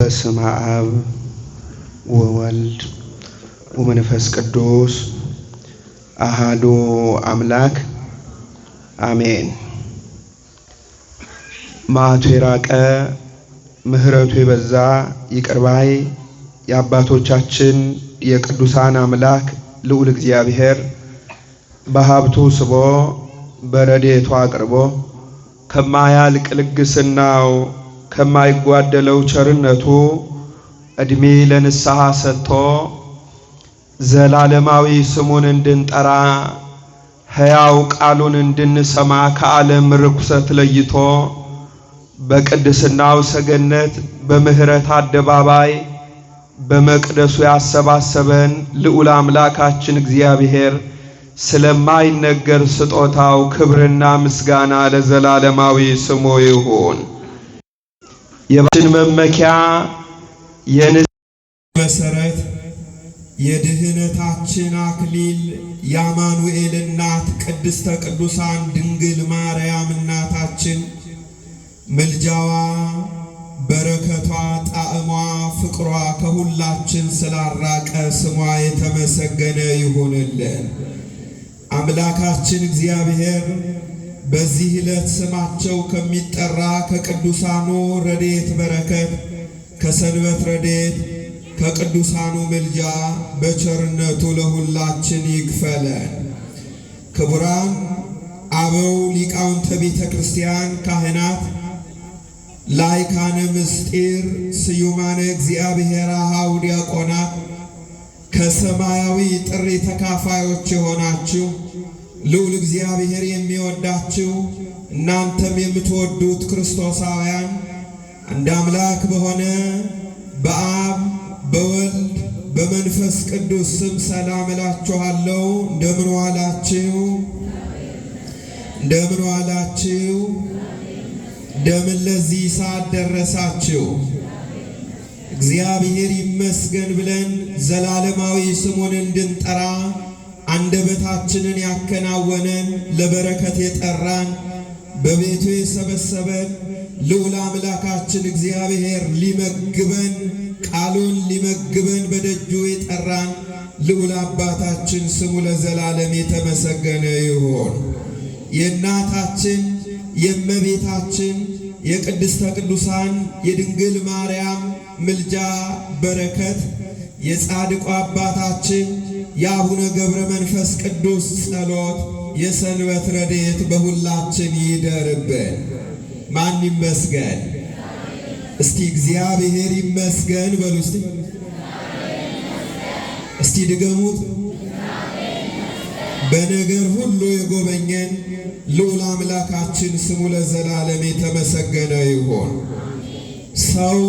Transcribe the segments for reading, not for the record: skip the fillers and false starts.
በስመ አብ ወወልድ ወመንፈስ ቅዱስ አሐዱ አምላክ አሜን። መዓቱ የራቀ ምሕረቱ የበዛ ይቅር ባይ የአባቶቻችን የቅዱሳን አምላክ ልዑል እግዚአብሔር በሀብቱ ስቦ በረድኤቱ አቅርቦ ከማያልቅ ልግስናው ከማይጓደለው ቸርነቱ ዕድሜ ለንስሐ ሰጥቶ ዘላለማዊ ስሙን እንድንጠራ ሕያው ቃሉን እንድንሰማ ከዓለም ርኩሰት ለይቶ በቅድስናው ሰገነት በምህረት አደባባይ በመቅደሱ ያሰባሰበን ልዑል አምላካችን እግዚአብሔር ስለማይነገር ስጦታው ክብርና ምስጋና ለዘላለማዊ ስሙ ይሁን። የባችን መመኪያ መሰረት የድህነታችን አክሊል የአማኑኤል እናት ቅድስተ ቅዱሳን ድንግል ማርያም እናታችን ምልጃዋ በረከቷ ጣዕሟ ፍቅሯ ከሁላችን ስላራቀ ስሟ የተመሰገነ ይሁንልን። አምላካችን እግዚአብሔር በዚህ ዕለት ስማቸው ከሚጠራ ከቅዱሳኑ ረድኤት በረከት ከሰንበት ረድኤት ከቅዱሳኑ ምልጃ በቸርነቱ ለሁላችን ይክፈለን። ክቡራን አበው ሊቃውንተ ቤተ ክርስቲያን፣ ካህናት፣ ላይካነ ምስጢር፣ ስዩማነ እግዚአብሔር አኀው ዲያቆናት፣ ከሰማያዊ ጥሪ ተካፋዮች የሆናችሁ ልዑል እግዚአብሔር የሚወዳችሁ እናንተም የምትወዱት ክርስቶሳውያን አንድ አምላክ በሆነ በአብ በወልድ በመንፈስ ቅዱስ ስም ሰላም እላችኋለሁ። እንደምን ዋላችሁ? እንደምን ዋላችሁ? እንደምን ለዚህ ሰዓት ደረሳችሁ? እግዚአብሔር ይመስገን ብለን ዘላለማዊ ስሙን እንድንጠራ አንደበታችንን ያከናወነን ለበረከት የጠራን በቤቱ የሰበሰበን ልዑል አምላካችን እግዚአብሔር ሊመግበን ቃሉን ሊመግበን በደጁ የጠራን ልዑል አባታችን ስሙ ለዘላለም የተመሰገነ ይሁን። የእናታችን የእመቤታችን የቅድስተ ቅዱሳን የድንግል ማርያም ምልጃ በረከት የጻድቁ አባታችን የአቡነ ገብረ መንፈስ ቅዱስ ጸሎት የሰንበት ረድኤት በሁላችን ይደርብን። ማን ይመስገን? እስቲ እግዚአብሔር ይመስገን በሉ። እስቲ ድገሙት። በነገር ሁሉ የጎበኘን ልዑል አምላካችን ስሙ ለዘላለም የተመሰገነ ይሁን። ሰው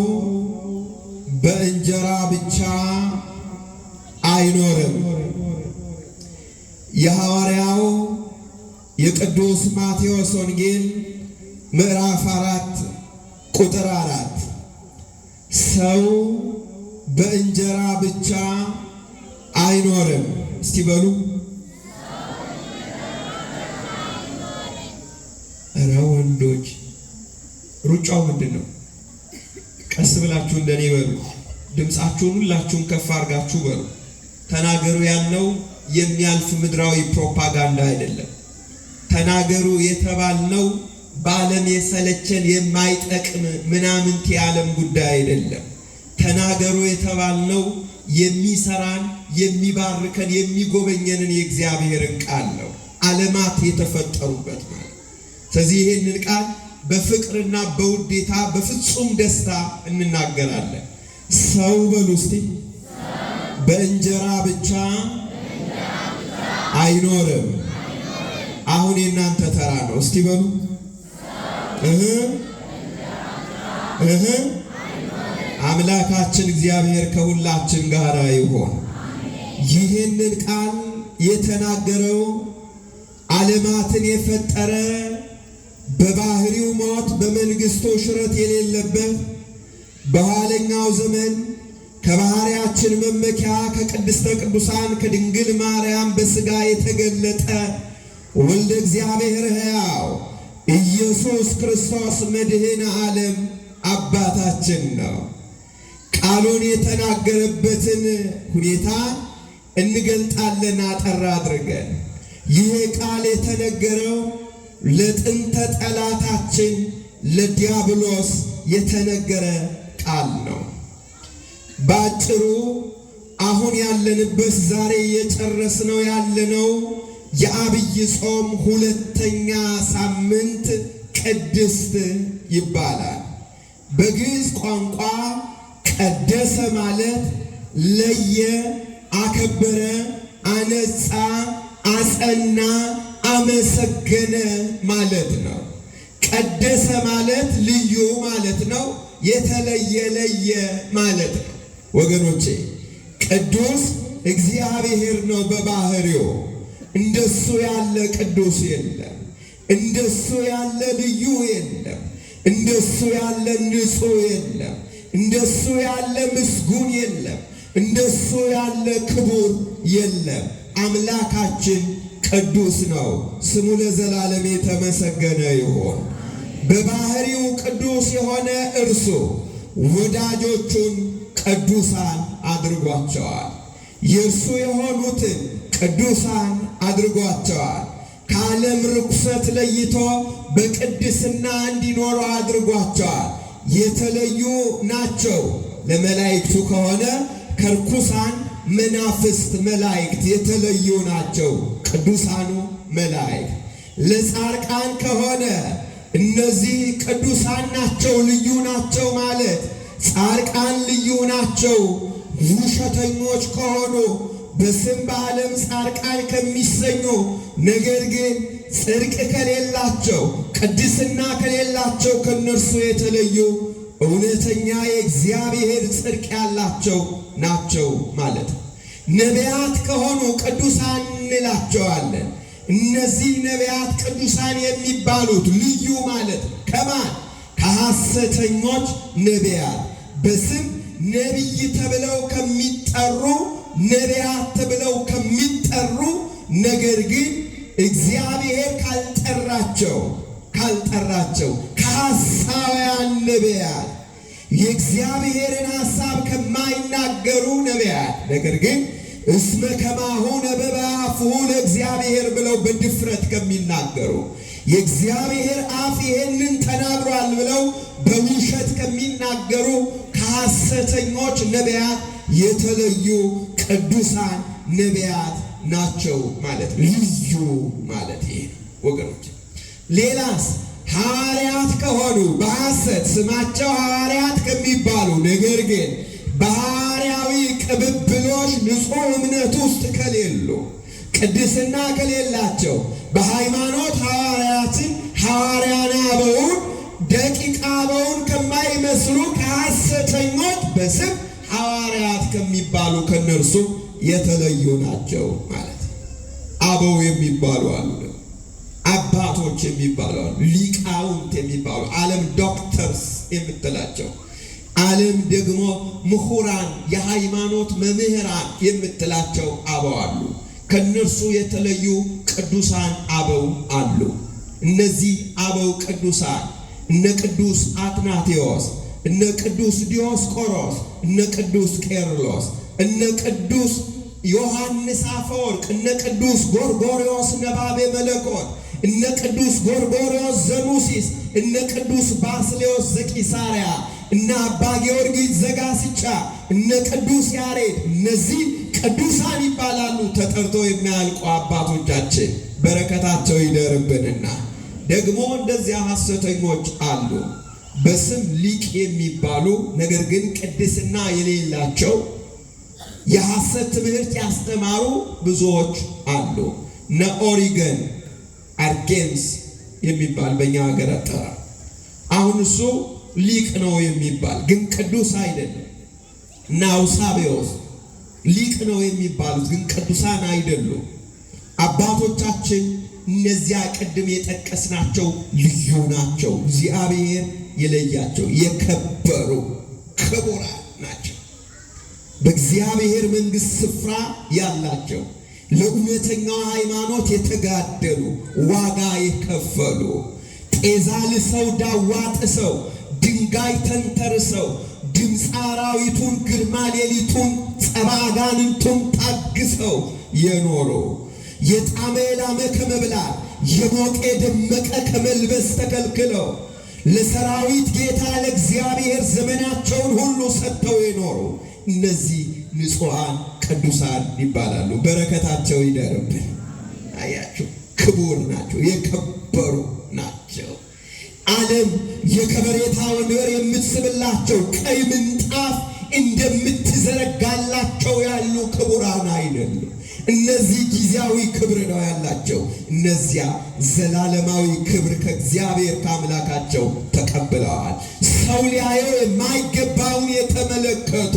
በእንጀራ ብቻ አይኖርም። የሐዋርያው የቅዱስ ማቴዎስ ወንጌል ምዕራፍ 4 ቁጥር 4 ሰው በእንጀራ ብቻ አይኖርም። እስቲ በሉ። ኧረ ወንዶች ሩጫው ምንድን ነው? ቀስ ብላችሁ እንደኔ በሉ። ድምፃችሁን ሁላችሁን ከፍ አድርጋችሁ በሉ። ተናገሩ ያልነው የሚያልፍ ምድራዊ ፕሮፓጋንዳ አይደለም። ተናገሩ የተባልነው በዓለም የሰለቸን የማይጠቅም ምናምንት የዓለም ጉዳይ አይደለም። ተናገሩ የተባልነው የሚሰራን የሚባርከን የሚጎበኘንን የእግዚአብሔርን ቃል ነው። ዓለማት የተፈጠሩበት ማለት። ስለዚህ ይህንን ቃል በፍቅርና በውዴታ በፍጹም ደስታ እንናገራለን። ሰው በሉ እስቲ በእንጀራ ብቻ አይኖርም። አሁን የእናንተ ተራ ነው። እስቲ በሉ አምላካችን እግዚአብሔር ከሁላችን ጋር ይሁን። ይህንን ቃል የተናገረው ዓለማትን የፈጠረ በባህሪው ሞት በመንግሥቱ ሽረት የሌለበት በኋለኛው ዘመን ከባህሪያችን መመኪያ ከቅድስተ ቅዱሳን ከድንግል ማርያም በሥጋ የተገለጠ ወልደ እግዚአብሔር ሕያው ኢየሱስ ክርስቶስ መድኃኔ ዓለም አባታችን ነው። ቃሉን የተናገረበትን ሁኔታ እንገልጣለን አጠር አድርገን። ይህ ቃል የተነገረው ለጥንተ ጠላታችን ለዲያብሎስ የተነገረ ቃል ነው። ባጭሩ አሁን ያለንበት ዛሬ የጨረስነው ያለነው የዐቢይ ጾም ሁለተኛ ሳምንት ቅድስት ይባላል። በግዕዝ ቋንቋ ቀደሰ ማለት ለየ፣ አከበረ፣ አነጻ፣ አጸና፣ አመሰገነ ማለት ነው። ቀደሰ ማለት ልዩ ማለት ነው። የተለየ ለየ ማለት ነው። ወገኖቼ ቅዱስ እግዚአብሔር ነው በባህሪው። እንደሱ ያለ ቅዱስ የለም። እንደሱ ያለ ልዩ የለም። እንደሱ ያለ ንጹሕ የለም። እንደሱ ያለ ምስጉን የለም። እንደሱ ያለ ክቡር የለም። አምላካችን ቅዱስ ነው። ስሙ ለዘላለም የተመሰገነ ይሁን። በባህሪው ቅዱስ የሆነ እርሱ ወዳጆቹን ቅዱሳን አድርጓቸዋል። የእርሱ የሆኑትን ቅዱሳን አድርጓቸዋል። ከዓለም ርኩሰት ለይቶ በቅድስና እንዲኖሩ አድርጓቸዋል። የተለዩ ናቸው። ለመላእክቱ ከሆነ ከርኩሳን መናፍስት መላእክት የተለዩ ናቸው ቅዱሳኑ መላእክት። ለጻድቃን ከሆነ እነዚህ ቅዱሳን ናቸው፣ ልዩ ናቸው ማለት ጻድቃን ልዩ ናቸው። ውሸተኞች ከሆኑ በስም በዓለም ጻድቃን ከሚሰኙ ነገር ግን ጽድቅ ከሌላቸው ቅድስና ከሌላቸው ከነርሱ የተለዩ እውነተኛ የእግዚአብሔር ጽድቅ ያላቸው ናቸው ማለት ነው። ነቢያት ከሆኑ ቅዱሳን እንላቸዋለን። እነዚህ ነቢያት ቅዱሳን የሚባሉት ልዩ ማለት ከማን? ከሐሰተኞች ነቢያት በስም ነቢይ ተብለው ከሚጠሩ ነቢያት ተብለው ከሚጠሩ ነገር ግን እግዚአብሔር ካልጠራቸው ከሐሳውያን ነቢያት የእግዚአብሔርን ሐሳብ ከማይናገሩ ነቢያት ነገር ግን እስመ ከማሁ ነበበ አፍሁ ለእግዚአብሔር ብለው በድፍረት ከሚናገሩ የእግዚአብሔር አፍ ይሄንን ተናግሯል ብለው በውሸት ከሚናገሩ ከሐሰተኞች ነቢያት የተለዩ ቅዱሳን ነቢያት ናቸው ማለት ነው። ልዩ ማለት ይሄ ነው ወገኖች። ሌላስ ሐዋርያት ከሆኑ በሐሰት ስማቸው ሐዋርያት ከሚባሉ ነገር ግን በሐዋርያዊ ቅብብሎች ንጹሕ እምነት ውስጥ ከሌሉ ቅድስና ከሌላቸው በሃይማኖት ሐዋርያትን ሐዋርያነ አበውን ደቂቀ አበውን ከማይመስሉ ከሐሰተኞች በስም ሐዋርያት ከሚባሉ ከነርሱ የተለዩ ናቸው ማለት ነው። አበው የሚባሉ አሉ፣ አባቶች የሚባሉ አሉ፣ ሊቃውንት የሚባሉ ዓለም ዶክተርስ የምትላቸው ዓለም ደግሞ ምሁራን የሃይማኖት መምህራን የምትላቸው አበው አሉ። ከነርሱ የተለዩ ቅዱሳን አበው አሉ። እነዚህ አበው ቅዱሳን እነ ቅዱስ አትናቴዎስ፣ እነ ቅዱስ ዲዮስቆሮስ፣ እነ ቅዱስ ቄርሎስ፣ እነ ቅዱስ ዮሐንስ አፈወርቅ፣ እነ ቅዱስ ጎርጎርዮስ ነባቤ መለኮት፣ እነ ቅዱስ ጎርጎርዮስ ዘኑሲስ፣ እነ ቅዱስ ባስሌዎስ ዘቂሳርያ፣ እነ አባ ጊዮርጊስ ዘጋስጫ፣ እነ ቅዱስ ያሬድ እነዚህ ቅዱሳን ይባላሉ። ተጠርቶ የሚያልቁ አባቶቻችን በረከታቸው ይደርብንና ደግሞ እንደዚያ ሐሰተኞች አሉ። በስም ሊቅ የሚባሉ ነገር ግን ቅድስና የሌላቸው የሐሰት ትምህርት ያስተማሩ ብዙዎች አሉ። እነ ኦሪገን አርጌንስ የሚባል በእኛ ሀገር አጠራር አሁን እሱ ሊቅ ነው የሚባል ግን ቅዱስ አይደለም። እና አውሳቤዎስ ሊቅ ነው የሚባሉት ግን ቅዱሳን አይደሉም። አባቶቻችን እነዚያ ቅድም የጠቀስናቸው ልዩ ናቸው። እግዚአብሔር የለያቸው የከበሩ ክቡራን ናቸው። በእግዚአብሔር መንግሥት ስፍራ ያላቸው ለእውነተኛው ሃይማኖት የተጋደሉ ዋጋ የከፈሉ ጤዛ ልሰው ዳዋ ጥሰው ድንጋይ ተንተርሰው ድምፀ አራዊቱን ግርማ ሌሊቱን ጸባ አጋንንቱን ታግሰው የኖሩ የጣመ የላመ ከመብላት የሞቀ የደመቀ ከመልበስ ተከልክለው ለሰራዊት ጌታ ለእግዚአብሔር ዘመናቸውን ሁሉ ሰጥተው የኖሩ እነዚህ ንጹሐን ቅዱሳን ይባላሉ። በረከታቸው ይደርብን። አያችሁ፣ ክቡር ናቸው፣ የከበሩ ናቸው። ዓለም የከበሬታ ወንበር የምትስብላቸው ቀይ ምንጣፍ እንደምትዘረጋላቸው ያሉ ክቡራን አይደሉም። እነዚህ ጊዜያዊ ክብር ነው ያላቸው። እነዚያ ዘላለማዊ ክብር ከእግዚአብሔር ከአምላካቸው ተቀብለዋል። ሰው ሊያየው የማይገባውን የተመለከቱ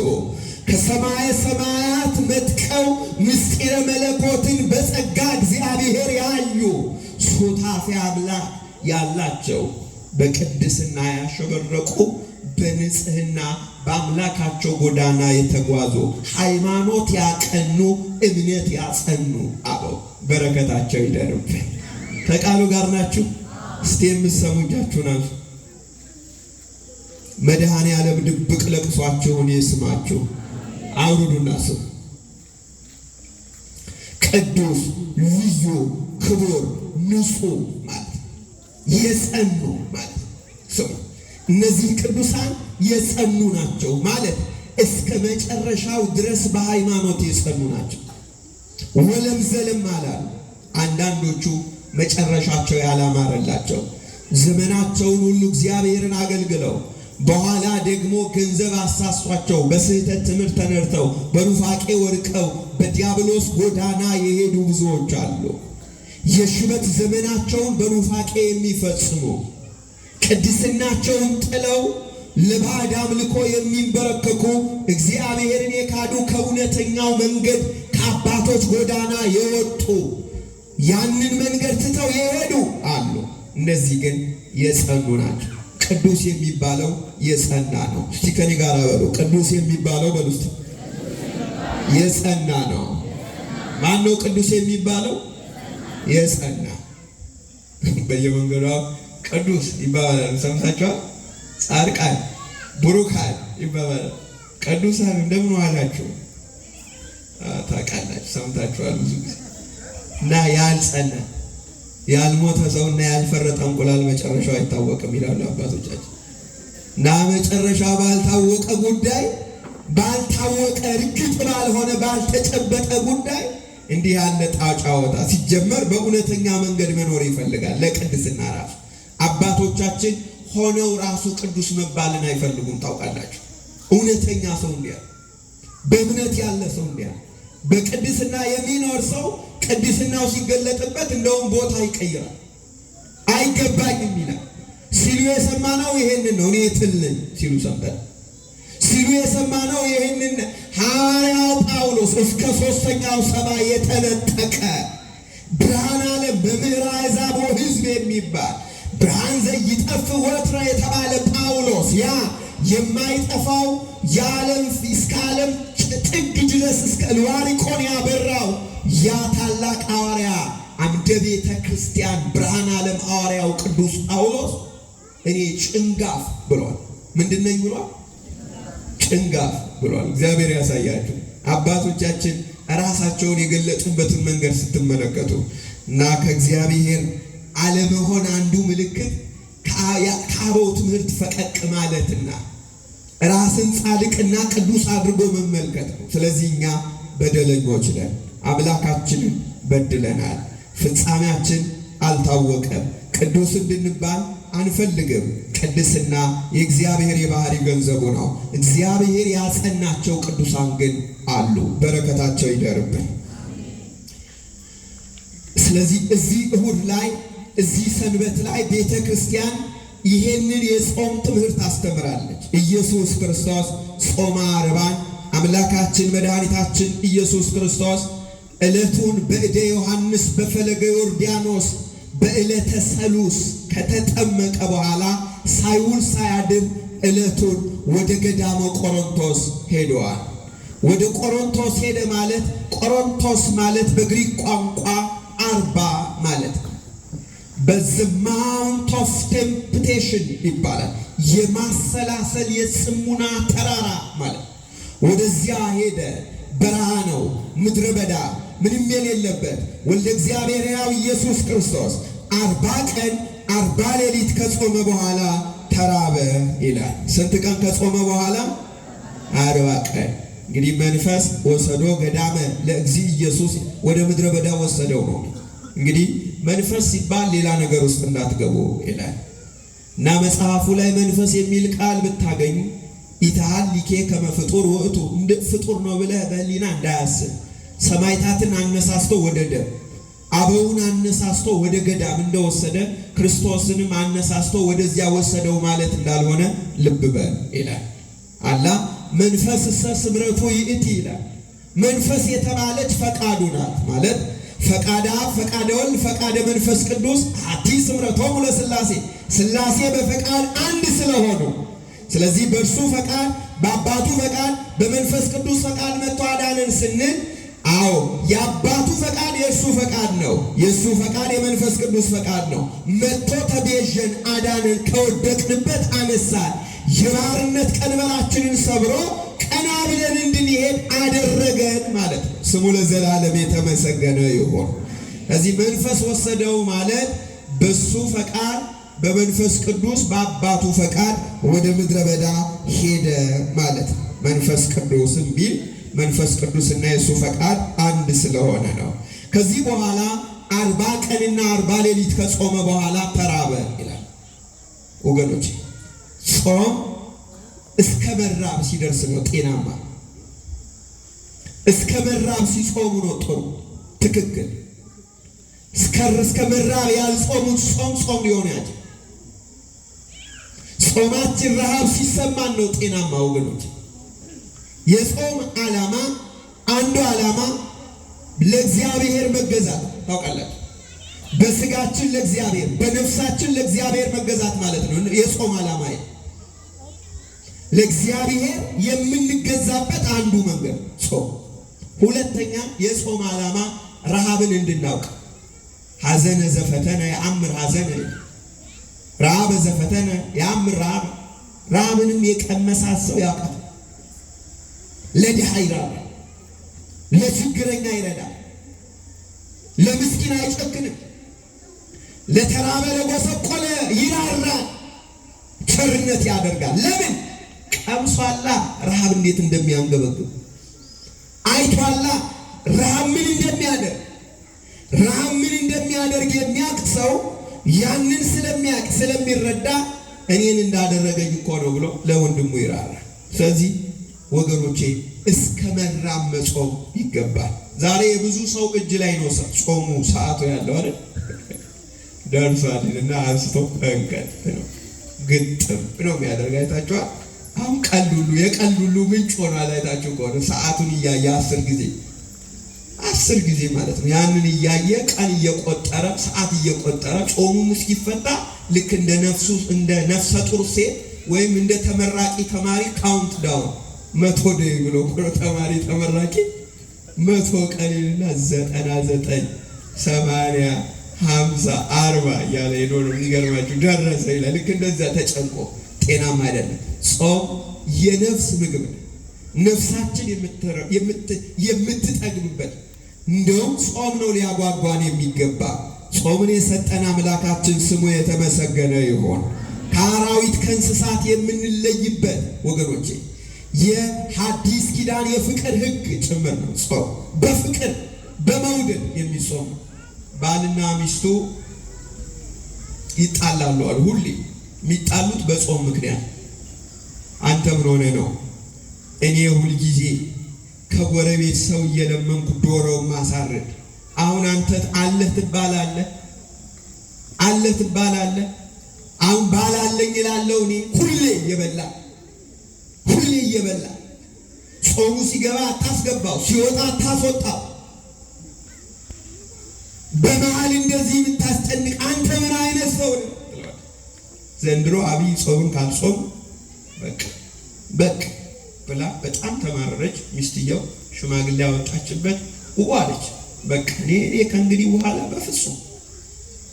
ከሰማየ ሰማያት መጥቀው ምስጢረ መለኮትን በጸጋ እግዚአብሔር ያዩ ሱታፌ አምላክ ያላቸው በቅድስና ያሸበረቁ በንጽህና በአምላካቸው ጎዳና የተጓዙ ሃይማኖት ያቀኑ እምነት ያጸኑ አበው በረከታቸው ይደርብን። ከቃሉ ጋር ናችሁ? እስቲ የምትሰሙ እጃችሁን አንሱ። መድኃኔ ዓለም ድብቅ ለቅሷችሁን ይስማችሁ። አውርዱና ስሙ። ቅዱስ፣ ልዩ፣ ክቡር፣ ንጹሕ ማለት የጸኑ ማለት ስሙ። እነዚህ ቅዱሳን የጸኑ ናቸው ማለት እስከ መጨረሻው ድረስ በሃይማኖት የጸኑ ናቸው። ወለም ዘለም አላሉ። አንዳንዶቹ መጨረሻቸው ያላማረላቸው ዘመናቸውን ሁሉ እግዚአብሔርን አገልግለው በኋላ ደግሞ ገንዘብ አሳሷቸው በስህተት ትምህርት ተነድተው በኑፋቄ ወድቀው በዲያብሎስ ጎዳና የሄዱ ብዙዎች አሉ። የሽበት ዘመናቸውን በኑፋቄ የሚፈጽሙ ቅድስናቸውን ጥለው ለባዕድ አምልኮ የሚንበረከኩ እግዚአብሔርን የካዱ ከእውነተኛው መንገድ ከአባቶች ጎዳና የወጡ ያንን መንገድ ትተው የሄዱ አሉ። እነዚህ ግን የጸኑ ናቸው። ቅዱስ የሚባለው የጸና ነው። እስቲ ከኔ ጋር በሉ። ቅዱስ የሚባለው በሉ እስቲ የጸና ነው። ማን ነው ቅዱስ የሚባለው? የጸና። በየመንገዱ ቅዱስ ይባባላል። ሰምታችኋል? ጻድቃን፣ ብሩካን ይባባላል። ቅዱሳን እንደምን ዋላችሁ ታውቃላችሁ፣ ሰምታችኋል ብዙ ጊዜ። እና ያልጸና ያልሞተ ሰውና ያልፈረጠ እንቁላል መጨረሻው አይታወቅም ይላሉ አባቶቻችን። እና መጨረሻው ባልታወቀ ጉዳይ፣ ባልታወቀ እርግጥ ባልሆነ ባልተጨበጠ ጉዳይ እንዲህ ያለ ጣጫወታ ሲጀመር በእውነተኛ መንገድ መኖር ይፈልጋል። ለቅድስና ራሱ አባቶቻችን ሆነው ራሱ ቅዱስ መባልን አይፈልጉም። ታውቃላችሁ፣ እውነተኛ ሰው እንዲያ፣ በእምነት ያለ ሰው እንዲያ፣ በቅድስና የሚኖር ሰው ቅድስናው ሲገለጥበት እንደውም ቦታ ይቀይራል። አይገባኝም ይላል ሲሉ የሰማነው ይሄንን ነው። እኔ ትል ነኝ ሲሉ ሰምተን ሲሉ የሰማነው ይሄንን ሐዋርያው ጳውሎስ እስከ ሦስተኛው ሰማይ የተነጠቀ ብርሃነ ዓለም በምዕራብ አሕዛብ ሕዝብ የሚባል ብርሃን ዘይጠፍ ወትረ የተባለ ጳውሎስ ያ የማይጠፋው የዓለም እስከ ዓለም ጥግ ድረስ እስከ ልዋሪቆን ያበራው ያ ታላቅ ሐዋርያ አምደ ቤተ ክርስቲያን ብርሃነ ዓለም ሐዋርያው ቅዱስ ጳውሎስ እኔ ጭንጋፍ ብሏል። ምንድን ነኝ ብሏል? ጭንጋፍ ብሏል። እግዚአብሔር ያሳያችሁ። አባቶቻችን ራሳቸውን የገለጡበትን መንገድ ስትመለከቱ እና ከእግዚአብሔር አለመሆን አንዱ ምልክት ከአበው ትምህርት ፈቀቅ ማለትና ራስን ጻድቅና ቅዱስ አድርጎ መመልከት ነው። ስለዚህ እኛ በደለኞች ነን፣ አምላካችንን በድለናል፣ ፍጻሜያችን አልታወቀም፣ ቅዱስ እንድንባል አንፈልግም። ቅድስና የእግዚአብሔር የባህሪ ገንዘቡ ነው። እግዚአብሔር ያጸናቸው ቅዱሳን ግን አሉ። በረከታቸው ይደርብን። ስለዚህ እዚህ እሁድ ላይ እዚህ ሰንበት ላይ ቤተ ክርስቲያን ይሄንን የጾም ትምህርት አስተምራለች። ኢየሱስ ክርስቶስ ጾመ ዓርባን አምላካችን መድኃኒታችን ኢየሱስ ክርስቶስ ዕለቱን በእደ ዮሐንስ በፈለገ ዮርዳኖስ በዕለተ ሰሉስ ከተጠመቀ በኋላ ሳይውል ሳያድር ዕለቱን ወደ ገዳመ ቆሮንቶስ ሄደዋል። ወደ ቆሮንቶስ ሄደ ማለት ቆሮንቶስ ማለት በግሪክ ቋንቋ 40 ማለት ነው። በዚህ ማውንት ኦፍ ቴምፕቴሽን ይባላል። የማሰላሰል የጽሙና ተራራ ማለት ወደዚያ ሄደ። በረሃ ነው፣ ምድረ በዳ፣ ምንም የሌለበት ወልደ እግዚአብሔር ሕያው ኢየሱስ ክርስቶስ 40 ቀን 40 ሌሊት ከጾመ በኋላ ተራበ ይላል። ስንት ቀን ከጾመ በኋላ? 40 ቀን። እንግዲህ መንፈስ ወሰዶ ገዳመ ለእግዚእ ኢየሱስ ወደ ምድረ በዳ ወሰደው ነው። እንግዲህ መንፈስ ሲባል ሌላ ነገር ውስጥ እንዳትገቡ ይላል እና መጽሐፉ ላይ መንፈስ የሚል ቃል ብታገኙ ኢታሃሊኬ ከመ ፍጡር ውእቱ እንደ ፍጡር ነው ብለህ በህሊና እንዳያስብ። ሰማዕታትን አነሳስቶ ወደ ደም፣ አበውን አነሳስቶ ወደ ገዳም እንደወሰደ ክርስቶስንም አነሳስቶ ወደዚያ ወሰደው ማለት እንዳልሆነ ልብ በል ይላል። አላ መንፈስሰ ስምረቱ ይእቲ ይላል። መንፈስ የተባለች ፈቃዱ ናት ማለት ፈቃደ አብ፣ ፈቃደ ወልድ፣ ፈቃደ መንፈስ ቅዱስ አቲ ስምረቶሙ ለሥላሴ ሥላሴ በፈቃድ አንድ ስለሆኑ፣ ስለዚህ በእርሱ ፈቃድ፣ በአባቱ ፈቃድ፣ በመንፈስ ቅዱስ ፈቃድ መጥቶ አዳነን ስንል፣ አዎ የአባቱ ፈቃድ የእሱ ፈቃድ ነው፣ የእሱ ፈቃድ የመንፈስ ቅዱስ ፈቃድ ነው። መጥቶ ተቤዠን፣ አዳነን፣ ከወደቅንበት አነሳን፣ የባርነት ቀንበራችንን ሰብሮ ቀና ብለን እንድንሄድ አደረገን ማለት ነው። ስሙ ለዘላለም የተመሰገነ ይሁን። ከዚህ መንፈስ ወሰደው ማለት በሱ ፈቃድ በመንፈስ ቅዱስ በአባቱ ፈቃድ ወደ ምድረ በዳ ሄደ ማለት ነው። መንፈስ ቅዱስም ቢል መንፈስ ቅዱስና የሱ ፈቃድ አንድ ስለሆነ ነው። ከዚህ በኋላ 40 ቀንና 40 ሌሊት ከጾመ በኋላ ተራበ ይላል። ወገኖች ጾም እስከ መራብ ሲደርስ ነው ጤናማ። እስከ መራብ ሲጾሙ ነው ጥሩ ትክክል። እስከ መራብ ያልጾሙት ጾም ሊሆን ያቸው። ጾማችን ረሃብ ሲሰማን ነው ጤናማ ወገኖች። የጾም ዓላማ አንዱ ዓላማ ለእግዚአብሔር መገዛት ታውቃላችሁ። በስጋችን ለእግዚአብሔር በነፍሳችን ለእግዚአብሔር መገዛት ማለት ነው የጾም ዓላማ። ለእግዚአብሔር የምንገዛበት አንዱ መንገድ ጾም። ሁለተኛ የጾም ዓላማ ረሃብን እንድናውቅ ሐዘነ ዘፈተነ የአምር ሐዘነ ረሃበ ዘፈተነ የአምር ረሃብ። ረሃብንም የቀመሳት ሰው ያውቃል። ለድሃ ይራራል፣ ለችግረኛ ይረዳል፣ ለምስኪን አይጨክንም፣ ለተራበ ለጎሰቆለ ይራራል፣ ቸርነት ያደርጋል። ለምን? ቀምሷላ ረሃብ እንዴት እንደሚያንገበግብ አይቷላ። ረሃብ ምን እንደሚያደርግ የሚያውቅ ሰው ያንን ስለሚያውቅ ስለሚረዳ እኔን እንዳደረገኝ እኮ ነው ብሎ ለወንድሙ ይራራል። ስለዚህ ወገኖቼ እስከ መራብ መጾም ይገባል። ዛሬ የብዙ ሰው እጅ ላይ ነው ጾሙ ሰዓቱ ያለው አይደል? ደርሷልና አንስቶ እንቀጥ ነው ግጥም ነው የሚያደርግ አይታችኋል። አሁን የቀልድ ሁሉ ምንጭ ሆኗል። አይታችሁ ከሆነ ሰዓቱን እያየ 10 ጊዜ ማለት ነው ያንን እያየ ቀን እየቆጠረ ሰዓት እየቆጠረ ጾሙም እስኪፈታ ልክ እንደ ነፍሰ ጡር ሴት ወይም እንደ ተመራቂ ተማሪ ካውንት ዳውን 100 ደይ ብሎ ተማሪ ተመራቂ 100 ቀንና 99 80 50 40 ያለ ነው የሚገርማችሁ ደረሰ ይላል። ልክ እንደዛ ተጨንቆ ጤናማ አይደለም። ጾም የነፍስ ምግብ ነው። ነፍሳችን የምትጠግብበት እንደውም ጾም ነው ሊያጓጓን የሚገባ። ጾምን የሰጠን አምላካችን ስሙ የተመሰገነ ይሁን። ከአራዊት ከእንስሳት የምንለይበት ወገኖቼ የሐዲስ ኪዳን የፍቅር ሕግ ጭምር ነው። ጾም በፍቅር በመውደድ የሚጾም ባልና ሚስቱ ይጣላሉ አሉ። ሁሌ የሚጣሉት በጾም ምክንያት። አንተ ምን ሆነ ነው? እኔ ሁል ጊዜ ከጎረቤት ሰው እየለመንኩ ዶሮው ማሳረድ፣ አሁን አንተ አለህ ትባላለህ። አሁን ባላለኝ እላለሁ። እኔ ሁሌ እየበላ ጾሙ ሲገባ አታስገባው፣ ሲወጣ አታስወጣው። በመሃል እንደዚህ የምታስጨንቅ አንተ ምን አይነት ሰው ነህ? ዘንድሮ አብይ ጾምን ካልጾም በቃ ብላ በጣም ተማረረች። ሚስትየው ሽማግሌ ያወጣችበት አለች። በቃ እኔ ከእንግዲህ በኋላ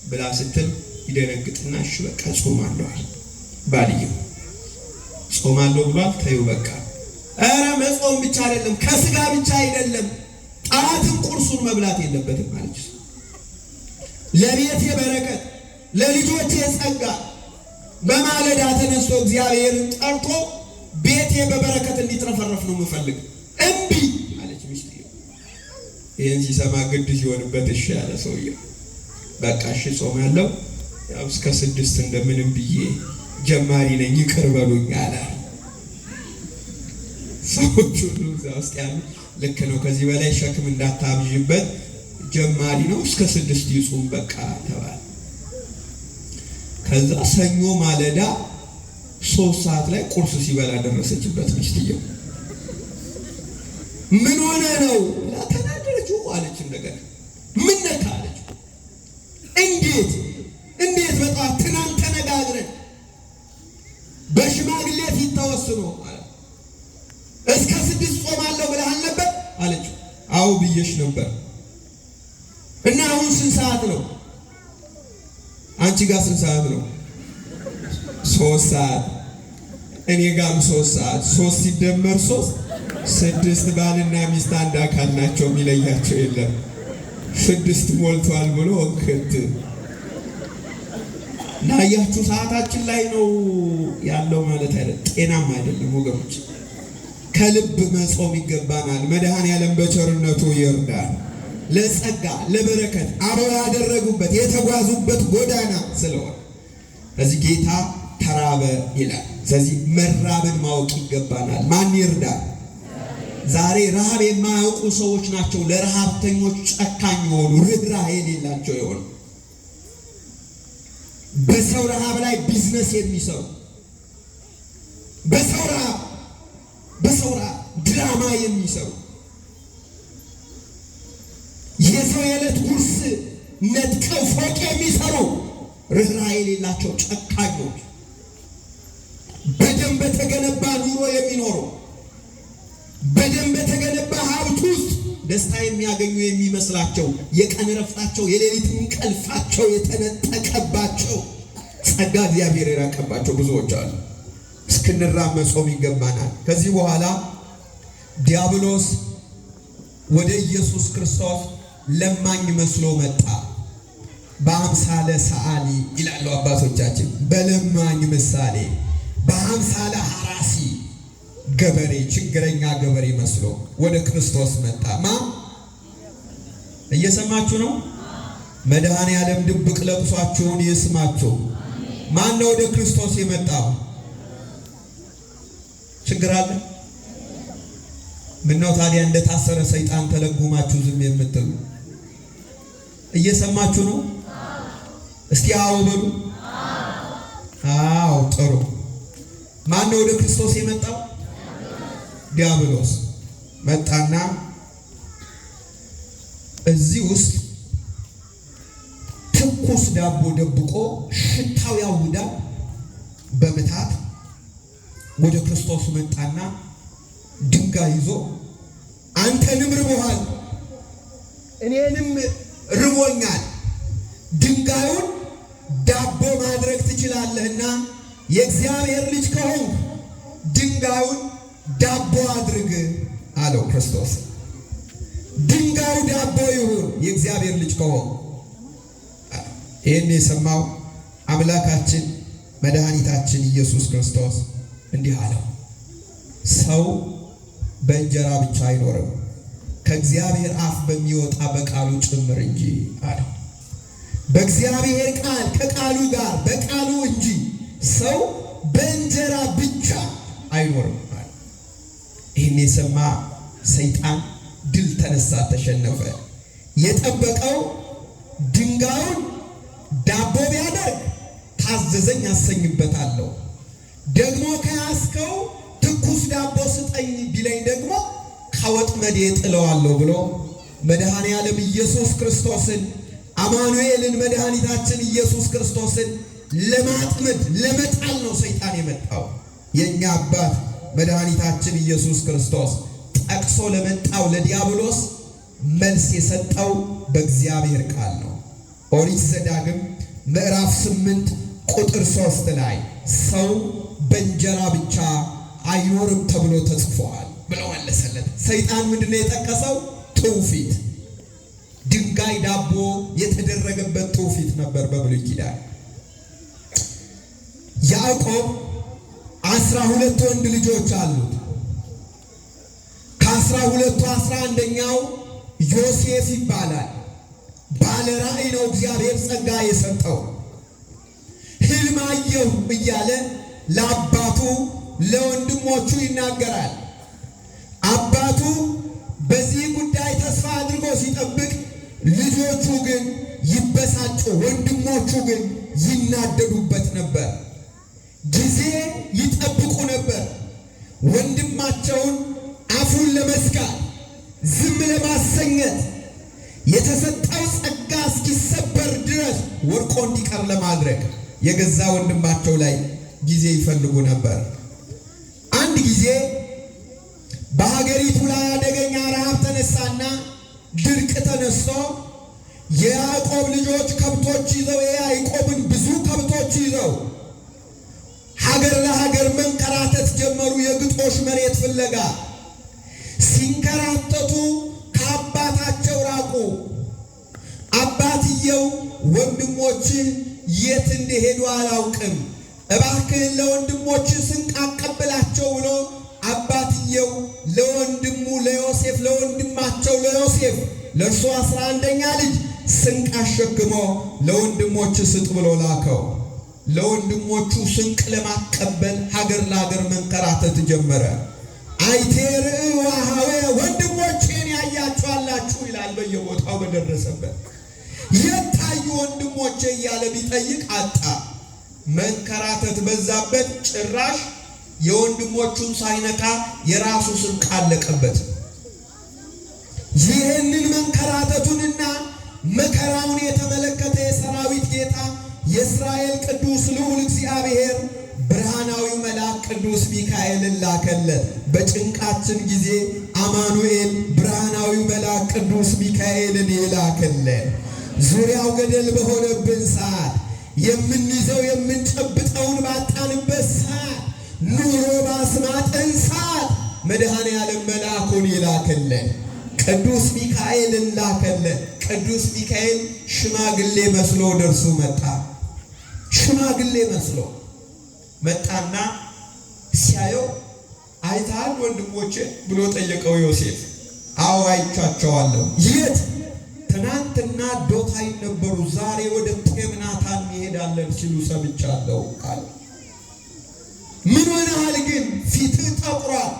ብላ ስትል ይደነግጥና እሺ በቃ ጾማለሁ አለ። ባልየው ጾማለሁ ብሏል። ተይው በቃ። ኧረ መጾም ብቻ አይደለም ከስጋ ብቻ አይደለም ጠዋትም ቁርሱን መብላት የለበትም አለች። ለቤቴ በረከት ለልጆቼ ጸጋ በማለዳ ተነስቶ እግዚአብሔርን ጠርቶ ቤቴ በበረከት እንዲትረፈረፍ ነው የምፈልግ። እምቢ አለች ሚስትየው። ይህን ሲሰማ ግድ ሲሆንበት እሺ ያለ ሰውየው በቃ እሺ ጾማለሁ፣ ያው እስከ 6 እንደምንም ብዬ ጀማሪ ነኝ ይቅር በሉኝ አለ። ሰዎቹ ሁሉ እዛ ውስጥ ያሉ ልክ ነው ከዚህ በላይ ሸክም እንዳታብዥበት ጀማሪ ነው እስከ 6 ይጹም በቃ ተባለ። ከዛ ሰኞ ማለዳ 3 ሰዓት ላይ ቁርስ ሲበላ ደረሰችበት ሚስትየው። ምን ሆነ ነው ተናደረች አለች። እንደገና ምን ነካ አለች። እንዴት በጣም ትናንት ተነጋግረን በሽማግሌ ፊት ተወስኖ አለ እስከ 6 ጾማለሁ ብለሃል ነበር አለች። አዎ ብዬሽ ነበር። እና አሁን ስንት ሰዓት ነው? አንቺ ጋር ስንት ሰዓት ነው? 3 ሰዓት። እኔ ጋርም 3 ሰዓት። 3 ሲደመር 3 6 ባልና ሚስት አንድ አካል ናቸው፣ የሚለያቸው የለም። 6 ሞልቷል ብሎ ወክት ናያችሁ ሰዓታችን ላይ ነው ያለው ማለት አይደለም። ጤናም አይደለም ወገኖች። ከልብ መጾም ይገባናል። መድኃኔዓለም በቸርነቱ ይርዳል። ለጸጋ ለበረከት አበው ያደረጉበት የተጓዙበት ጎዳና ስለሆነ ስለዚህ ጌታ ተራበ ይላል። ስለዚህ መራብን ማወቅ ይገባናል። ማን ይርዳል? ዛሬ ረሃብ የማያውቁ ሰዎች ናቸው ለረሃብተኞች ጨካኝ የሆኑ ርኅራኄ የሌላቸው የሆኑ በሰው ረሃብ ላይ ቢዝነስ የሚሰሩ በሰው ረሃብ ድራማ የሚሰሩ የሰው የዕለት ጉርስ ነጥቀው ፎቅ የሚሰሩ ርኅራኄ የሌላቸው ጨካኞች በደም በተገነባ ኑሮ የሚኖሩ በደም በተገነባ ሀብት ውስጥ ደስታ የሚያገኙ የሚመስላቸው የቀን ረፍታቸው የሌሊት እንቅልፋቸው የተነጠቀባቸው ጸጋ እግዚአብሔር የራቀባቸው ብዙዎች አሉ። እስክንራብ መጾም ይገባናል። ከዚህ በኋላ ዲያብሎስ ወደ ኢየሱስ ክርስቶስ ለማኝ መስሎ መጣ። በአምሳለ ሰዓሊ ይላሉ አባቶቻችን። በለማኝ ምሳሌ በአምሳለ ሐራሲ ገበሬ ችግረኛ ገበሬ መስሎ ወደ ክርስቶስ መጣ። እየሰማችሁ ነው? መድኃኔዓለም ድብቅ ለቅሷችሁን ይስማችሁ። ማን ነው ወደ ክርስቶስ የመጣው? ችግር አለ? ምነው ታዲያ እንደታሰረ ሰይጣን ተለጉማችሁ ዝም የምትሉ? እየሰማችሁ ነው? እስቲ አዎ በሉ። አዎ ጥሩ። ማን ነው ወደ ክርስቶስ የመጣው? ዲያብሎስ መጣና እዚህ ውስጥ ትኩስ ዳቦ ደብቆ ሽታው ያውዳል በምታት ወደ ክርስቶስ መጣና ድንጋይ ይዞ አንተንም ርቦሃል እኔንም ርቦኛል፣ ድንጋዩን ዳቦ ማድረግ ትችላለህና የእግዚአብሔር ልጅ ከሆንክ ድንጋዩን ዳቦ አድርግ አለው ክርስቶስ። ድንጋዩ ዳቦ ይሁን የእግዚአብሔር ልጅ ከሆንክ። ይህን የሰማው አምላካችን መድኃኒታችን ኢየሱስ ክርስቶስ እንዲህ አለው፣ ሰው በእንጀራ ብቻ አይኖርም ከእግዚአብሔር አፍ በሚወጣ በቃሉ ጭምር እንጂ አለው። በእግዚአብሔር ቃል ከቃሉ ጋር በቃሉ እንጂ ሰው በእንጀራ ብቻ አይኖርም አለ። ይህን የሰማ ሰይጣን ድል ተነሳ፣ ተሸነፈ። የጠበቀው ድንጋዩን ዳቦ ቢያደርግ ታዘዘኝ አሰኝበታለሁ፣ ደግሞ ከያዝከው ትኩስ ዳቦ ስጠኝ ቢለኝ ደግሞ ከወጥመዴ ጥለዋለሁ ብሎ መድኃኔዓለም ኢየሱስ ክርስቶስን አማኑኤልን መድኃኒታችን ኢየሱስ ክርስቶስን ለማጥመድ ለመጣል ነው ሰይጣን የመጣው። የኛ አባት መድኃኒታችን ኢየሱስ ክርስቶስ ጠቅሶ ለመጣው ለዲያብሎስ መልስ የሰጠው በእግዚአብሔር ቃል ነው። ኦሪት ዘዳግም ምዕራፍ 8 ቁጥር 3 ላይ ሰው በእንጀራ ብቻ አይኖርም ተብሎ ተጽፏል ብለው መለሰለት። ሰይጣን ምንድነው የጠቀሰው? ትውፊት፣ ድንጋይ ዳቦ የተደረገበት ትውፊት ነበር በብሉይ ኪዳን። ያዕቆብ 12 ወንድ ልጆች አሉት። ከ12ቱ 11ኛው ዮሴፍ ይባላል። ባለ ራእይ ነው። እግዚአብሔር ጸጋ የሰጠው። ሕልም አየሁ እያለ ለአባቱ ለወንድሞቹ ይናገራል። አባቱ በዚህ ጉዳይ ተስፋ አድርጎ ሲጠብቅ፣ ልጆቹ ግን ይበሳጩ፣ ወንድሞቹ ግን ይናደዱበት ነበር። ጊዜ ይጠብቁ ነበር። ወንድማቸውን አፉን ለመዝጋት፣ ዝም ለማሰኘት፣ የተሰጠው ጸጋ እስኪሰበር ድረስ ወድቆ እንዲቀር ለማድረግ የገዛ ወንድማቸው ላይ ጊዜ ይፈልጉ ነበር። አንድ ጊዜ በሀገሪቱ ላይ አደገኛ ረሃብ ተነሳና ድርቅ ተነስቶ የያዕቆብ ልጆች ከብቶች ይዘው የያዕቆብን ብዙ ከብቶች ይዘው ሀገር ለሀገር መንከራተት ጀመሩ። የግጦሽ መሬት ፍለጋ ሲንከራተቱ ከአባታቸው ራቁ። አባትየው ወንድሞችህ የት እንደሄዱ አላውቅም፣ እባክህን ለወንድሞችህ ስንቅ አቀብላቸው ብሎ አባትየው ለወንድሙ ለዮሴፍ ለወንድማቸው ለዮሴፍ ለእርሱ 11ኛ ልጅ ስንቅ አሸክሞ ለወንድሞች ስጥ ብሎ ላከው። ለወንድሞቹ ስንቅ ለማቀበል ሀገር ለሀገር መንከራተት ጀመረ። አይቴርእ ዋሃዌ ወንድሞቼን ያያችኋላችሁ ይላል በየቦታው በደረሰበት። የታዩ ወንድሞቼ እያለ ቢጠይቅ አጣ። መንከራተት በዛበት። ጭራሽ የወንድሞቹን ሳይነካ የራሱ ስንቅ አለቀበት። ይህንን መንከራተቱንና መከራውን የተመለከተ የሰራዊት ጌታ የእስራኤል ቅዱስ ልዑል እግዚአብሔር ብርሃናዊው መልአክ ቅዱስ ሚካኤልን ላከለት። በጭንቃችን ጊዜ አማኑኤል ብርሃናዊው መልአክ ቅዱስ ሚካኤልን የላከለት። ዙሪያው ገደል በሆነብን ሰዓት፣ የምንይዘው የምንጨብጠውን ባጣንበት ሰዓት፣ ኑሮ ባስማጠን ሰዓት መድኃኔ ዓለም መልአኩን የላከለት ቅዱስ ሚካኤልን ላከለት። ቅዱስ ሚካኤል ሽማግሌ መስሎ ደርሶ መጣ። ሽማግሌ መስሎ መጣና ሲያየው አይተሃል ወንድሞቼ ብሎ ጠየቀው ዮሴፍ። አዎ አይቻቸዋለሁ። የት? ትናንትና ዶታይ ነበሩ፣ ዛሬ ወደ ቴምናታን እንሄዳለን ሲሉ ሰምቻለሁ አለ። ምን ሆነሃል ግን? ፊትህ ጠቁሯል፣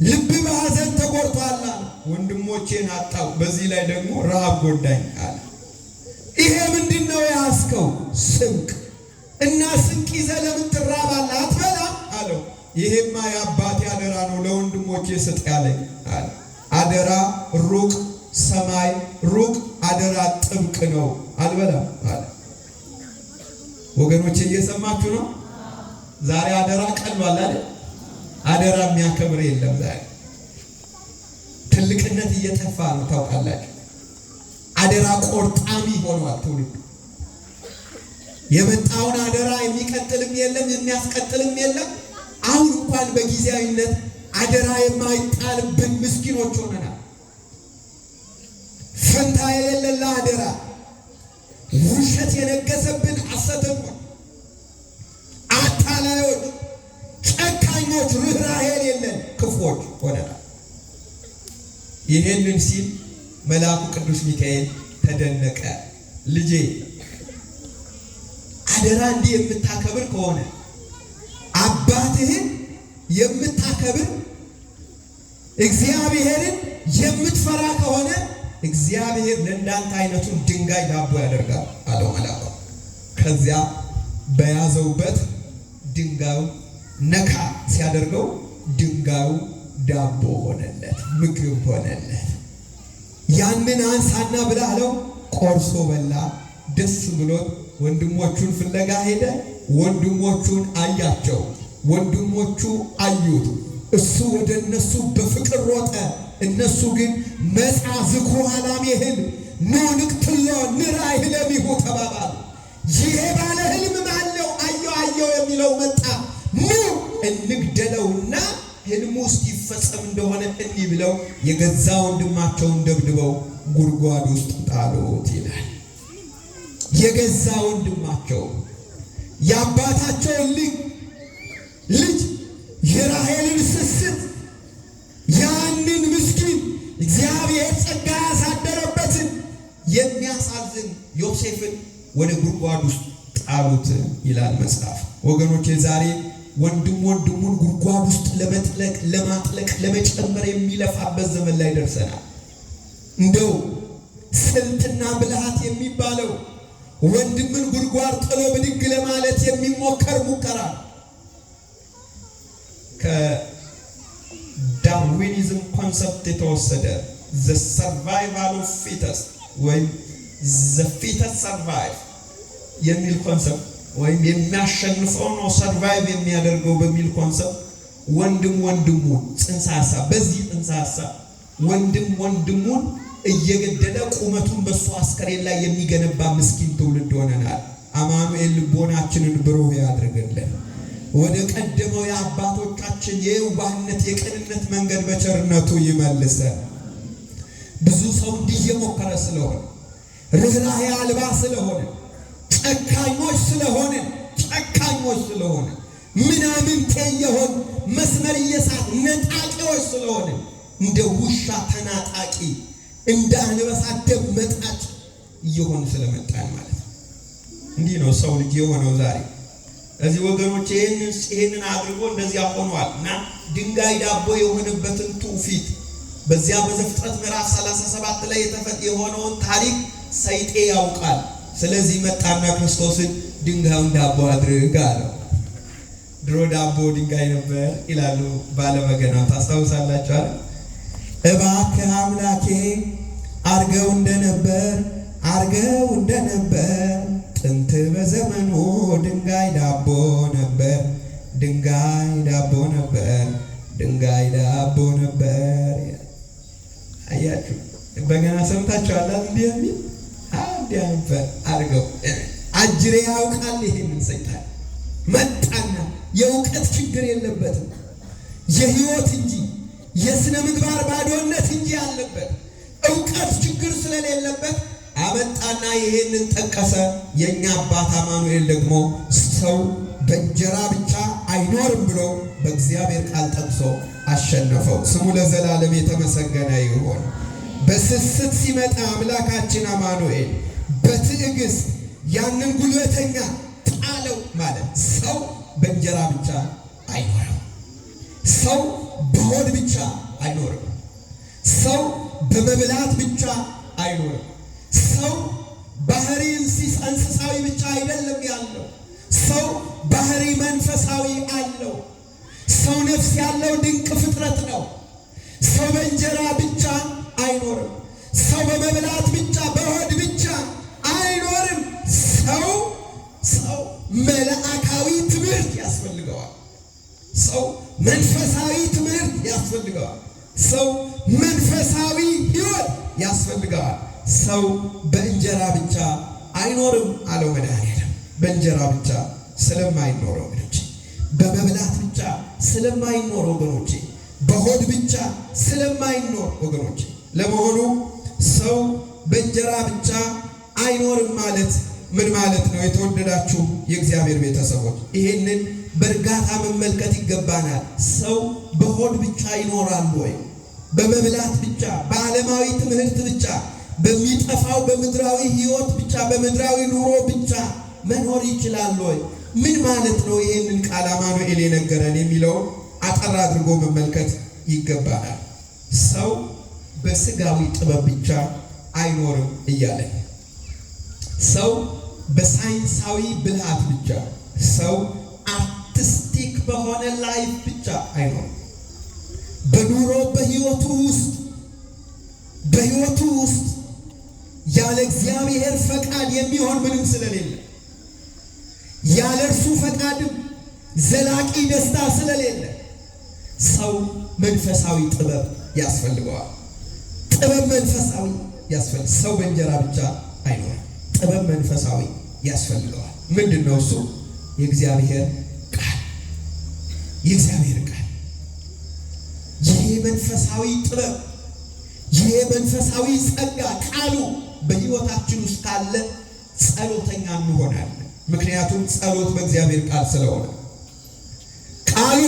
ልብ በሐዘን ተጎድቷል። ወንድሞቼን አጣው፣ በዚህ ላይ ደግሞ ረሃብ ጎዳኝ አለ። ይሄ ምንድነው ያስከው? ስንቅ። እና ስንቅ ይዘህ ለምን ትራባለህ? አትበላም አለው። ይሄማ የአባቴ አደራ ነው፣ ለወንድሞቼ ስጥ ያለኝ አለ። አደራ ሩቅ፣ ሰማይ ሩቅ፣ አደራ ጥብቅ ነው፣ አልበላም አለ። ወገኖቼ እየሰማችሁ ነው? ዛሬ አደራ ቀሏል አይደል? አደራ የሚያከብር የለም። ዛሬ ትልቅነት እየጠፋ ነው፣ ታውቃላችሁ። አደራ ቆርጣሚ ሆኗል ትውልዱ። የመጣውን አደራ የሚቀጥልም የለም የሚያስቀጥልም የለም። አሁን እንኳን በጊዜያዊነት አደራ የማይጣልብን ምስኪኖች ሆነናል። ፈንታ የሌለ አደራ፣ ውሸት የነገሰብን ሐሰተኞች፣ አታላዮች፣ ጨካኞች፣ ርኅራኄ የሌለን ክፉዎች ሆነናል። ይሄንን ሲል መልአኩ ቅዱስ ሚካኤል ተደነቀ። ልጄ አደራ እንዲህ የምታከብር ከሆነ አባትህን የምታከብር እግዚአብሔርን የምትፈራ ከሆነ እግዚአብሔር ለእንዳንተ አይነቱን ድንጋይ ዳቦ ያደርጋል አለው መልአኩ። ከዚያ በያዘውበት ድንጋዩ ነካ ሲያደርገው ድንጋዩ ዳቦ ሆነለት፣ ምግብ ሆነለት። ያንን አንሳና ብላ አለው። ቆርሶ በላ። ደስ ብሎት ወንድሞቹን ፍለጋ ሄደ። ወንድሞቹን አያቸው፣ ወንድሞቹ አዩት። እሱ ወደ እነሱ በፍቅር ሮጠ። እነሱ ግን መጻ ዝክሩ ሐላሜህን ኑ ንቅትሎ ንራይ ለሚሁ ተባባሉ። ይሄ ባለ ሕልም ማነው? አየው የሚለው መጣ። ኑ እንግደለውና ሕልሙ ውስጥ ይፈጸም እንደሆነ እንዲህ ብለው የገዛ ወንድማቸውን ደብድበው ጉድጓድ ውስጥ ጣሉት ይላል። የገዛ ወንድማቸው የአባታቸውን ልጅ የራሔልን ስስት ያንን ምስኪን እግዚአብሔር ጸጋ ያሳደረበትን የሚያሳዝን ዮሴፍን ወደ ጉድጓድ ውስጥ ጣሉት ይላል መጽሐፍ። ወገኖቼ ዛሬ ወንድሙን ጉድጓድ ውስጥ ለማጥለቅ ለመጨመር የሚለፋበት ዘመን ላይ ደርሰናል። እንደው ስልትና ብልሃት የሚባለው ወንድምን ጉድጓድ ጥሎ ብድግ ለማለት የሚሞከር ሙከራ ከዳርዊኒዝም ኮንሰፕት የተወሰደ the survival of fittest ወይም the fittest survive የሚል ኮንሰፕት ወይም የሚያሸንፈው ነው ሰርቫይቭ የሚያደርገው በሚል ኮንሰፕት ወንድሙን ጽንሰ ሐሳብ በዚህ ጽንሰ ሐሳብ ወንድሙን እየገደለ ቁመቱን በሱ አስከሬን ላይ የሚገነባ ምስኪን ትውልድ ሆነናል። አማኑኤል ልቦናችንን ብሩህ ያድርግልን። ወደ ቀደመው የአባቶቻችን የዋህነት የቅንነት መንገድ በቸርነቱ ይመልሰን። ብዙ ሰው እንዲህ የሞከረ ስለሆነ ርኅራኄ አልባ ስለሆነ ጨካኞች ስለሆነ ምናምንቴ የሆን መስመር እየሳት ነጣቂዎች ስለሆነ እንደ ውሻ ተናጣቂ እንደ አንበሳ ደም መጣጭ እየሆን ስለመጣን ማለት ነው። እንዲህ ነው ሰው ልጅ የሆነው ዛሬ። እዚህ ወገኖች ይሄንን አድርጎ እንደዚያ ሆኗል እና ድንጋይ ዳቦ የሆነበትን ትውፊት በዚያ በዘፍጥረት ምዕራፍ 37 ላይ የሆነውን ታሪክ ሰይጤ ያውቃል። ስለዚህ መጣና ክርስቶስን ድንጋዩን ዳቦ አድርግ አለው። ድሮ ዳቦ ድንጋይ ነበር ይላሉ ባለበገናው። ታስታውሳላችሁ አይደል? እባክህ አምላኬ አርገው እንደነበር ጥንት በዘመኑ ድንጋይ ዳቦ ነበር። አያችሁ በገና ሰምታችኋል እንዲህ የሚል እንዲያ ነበር አርገው። አጅሬ ያውቃል ይሄንን ሰይጣን መጣና የእውቀት ችግር የለበትም የህይወት እንጂ የስነ ምግባር ባዶነት እንጂ ያለበት እውቀት ችግር ስለሌለበት አመጣና ይሄንን ጠቀሰ። የኛ አባት አማኑኤል ደግሞ ሰው በእንጀራ ብቻ አይኖርም ብሎ በእግዚአብሔር ቃል ጠቅሶ አሸነፈው። ስሙ ለዘላለም የተመሰገነ ይሁን። በስስት ሲመጣ አምላካችን አማኑኤል በትዕግስት ያንን ጉልበተኛ ጣለው ማለት ሰው በእንጀራ ብቻ አይኖርም። ሰው በሆድ ብቻ አይኖርም። ሰው በመብላት ብቻ አይኖርም። ሰው ባህሪ እንስሳዊ ብቻ አይደለም ያለው። ሰው ባህሪ መንፈሳዊ አለው። ሰው ነፍስ ያለው ድንቅ ፍጥረት ነው። ሰው በእንጀራ ብቻ አይኖርም። ሰው በመብላት ብቻ በሆድ ብቻ አይኖርም። ሰው መላእካዊ ትምህርት ያስፈልገዋል። ሰው መንፈሳዊ ትምህርት ያስፈልገዋል። ሰው መንፈሳዊ ሕይወት ያስፈልገዋል። ሰው በእንጀራ ብቻ አይኖርም አለው መድኃኒዓለም። በእንጀራ ብቻ ስለማይኖር ወገኖቼ፣ በመብላት ብቻ ስለማይኖር ወገኖቼ፣ በሆድ ብቻ ስለማይኖር ወገኖቼ፣ ለመሆኑ ሰው በእንጀራ ብቻ አይኖርም ማለት ምን ማለት ነው? የተወደዳችሁ የእግዚአብሔር ቤተሰቦች ይሄንን በእርጋታ መመልከት ይገባናል። ሰው በሆድ ብቻ ይኖራል ወይ? በመብላት ብቻ፣ በዓለማዊ ትምህርት ብቻ፣ በሚጠፋው በምድራዊ ሕይወት ብቻ፣ በምድራዊ ኑሮ ብቻ መኖር ይችላል ወይ? ምን ማለት ነው? ይህንን ቃል አማኑኤል የነገረን የሚለውን አጠር አድርጎ መመልከት ይገባናል። ሰው በስጋዊ ጥበብ ብቻ አይኖርም እያለ ሰው በሳይንሳዊ ብልሃት ብቻ፣ ሰው አርቲስቲክ በሆነ ላይፍ ብቻ አይኖርም። በኑሮ በህይወቱ ውስጥ ያለ እግዚአብሔር ፈቃድ የሚሆን ምንም ስለሌለ፣ ያለ እርሱ ፈቃድም ዘላቂ ደስታ ስለሌለ ሰው መንፈሳዊ ጥበብ ያስፈልገዋል። ጥበብ መንፈሳዊ ያስፈልግ። ሰው በእንጀራ ብቻ አይኖርም። ጥበብ መንፈሳዊ ያስፈልገዋል። ምንድነው እሱ? የእግዚአብሔር ቃል። የእግዚአብሔር ቃል ይሄ መንፈሳዊ ጥበብ፣ ይሄ መንፈሳዊ ጸጋ ቃሉ በሕይወታችን ውስጥ ካለ ጸሎተኛ እንሆናለን። ምክንያቱም ጸሎት በእግዚአብሔር ቃል ስለሆነ ቃሉ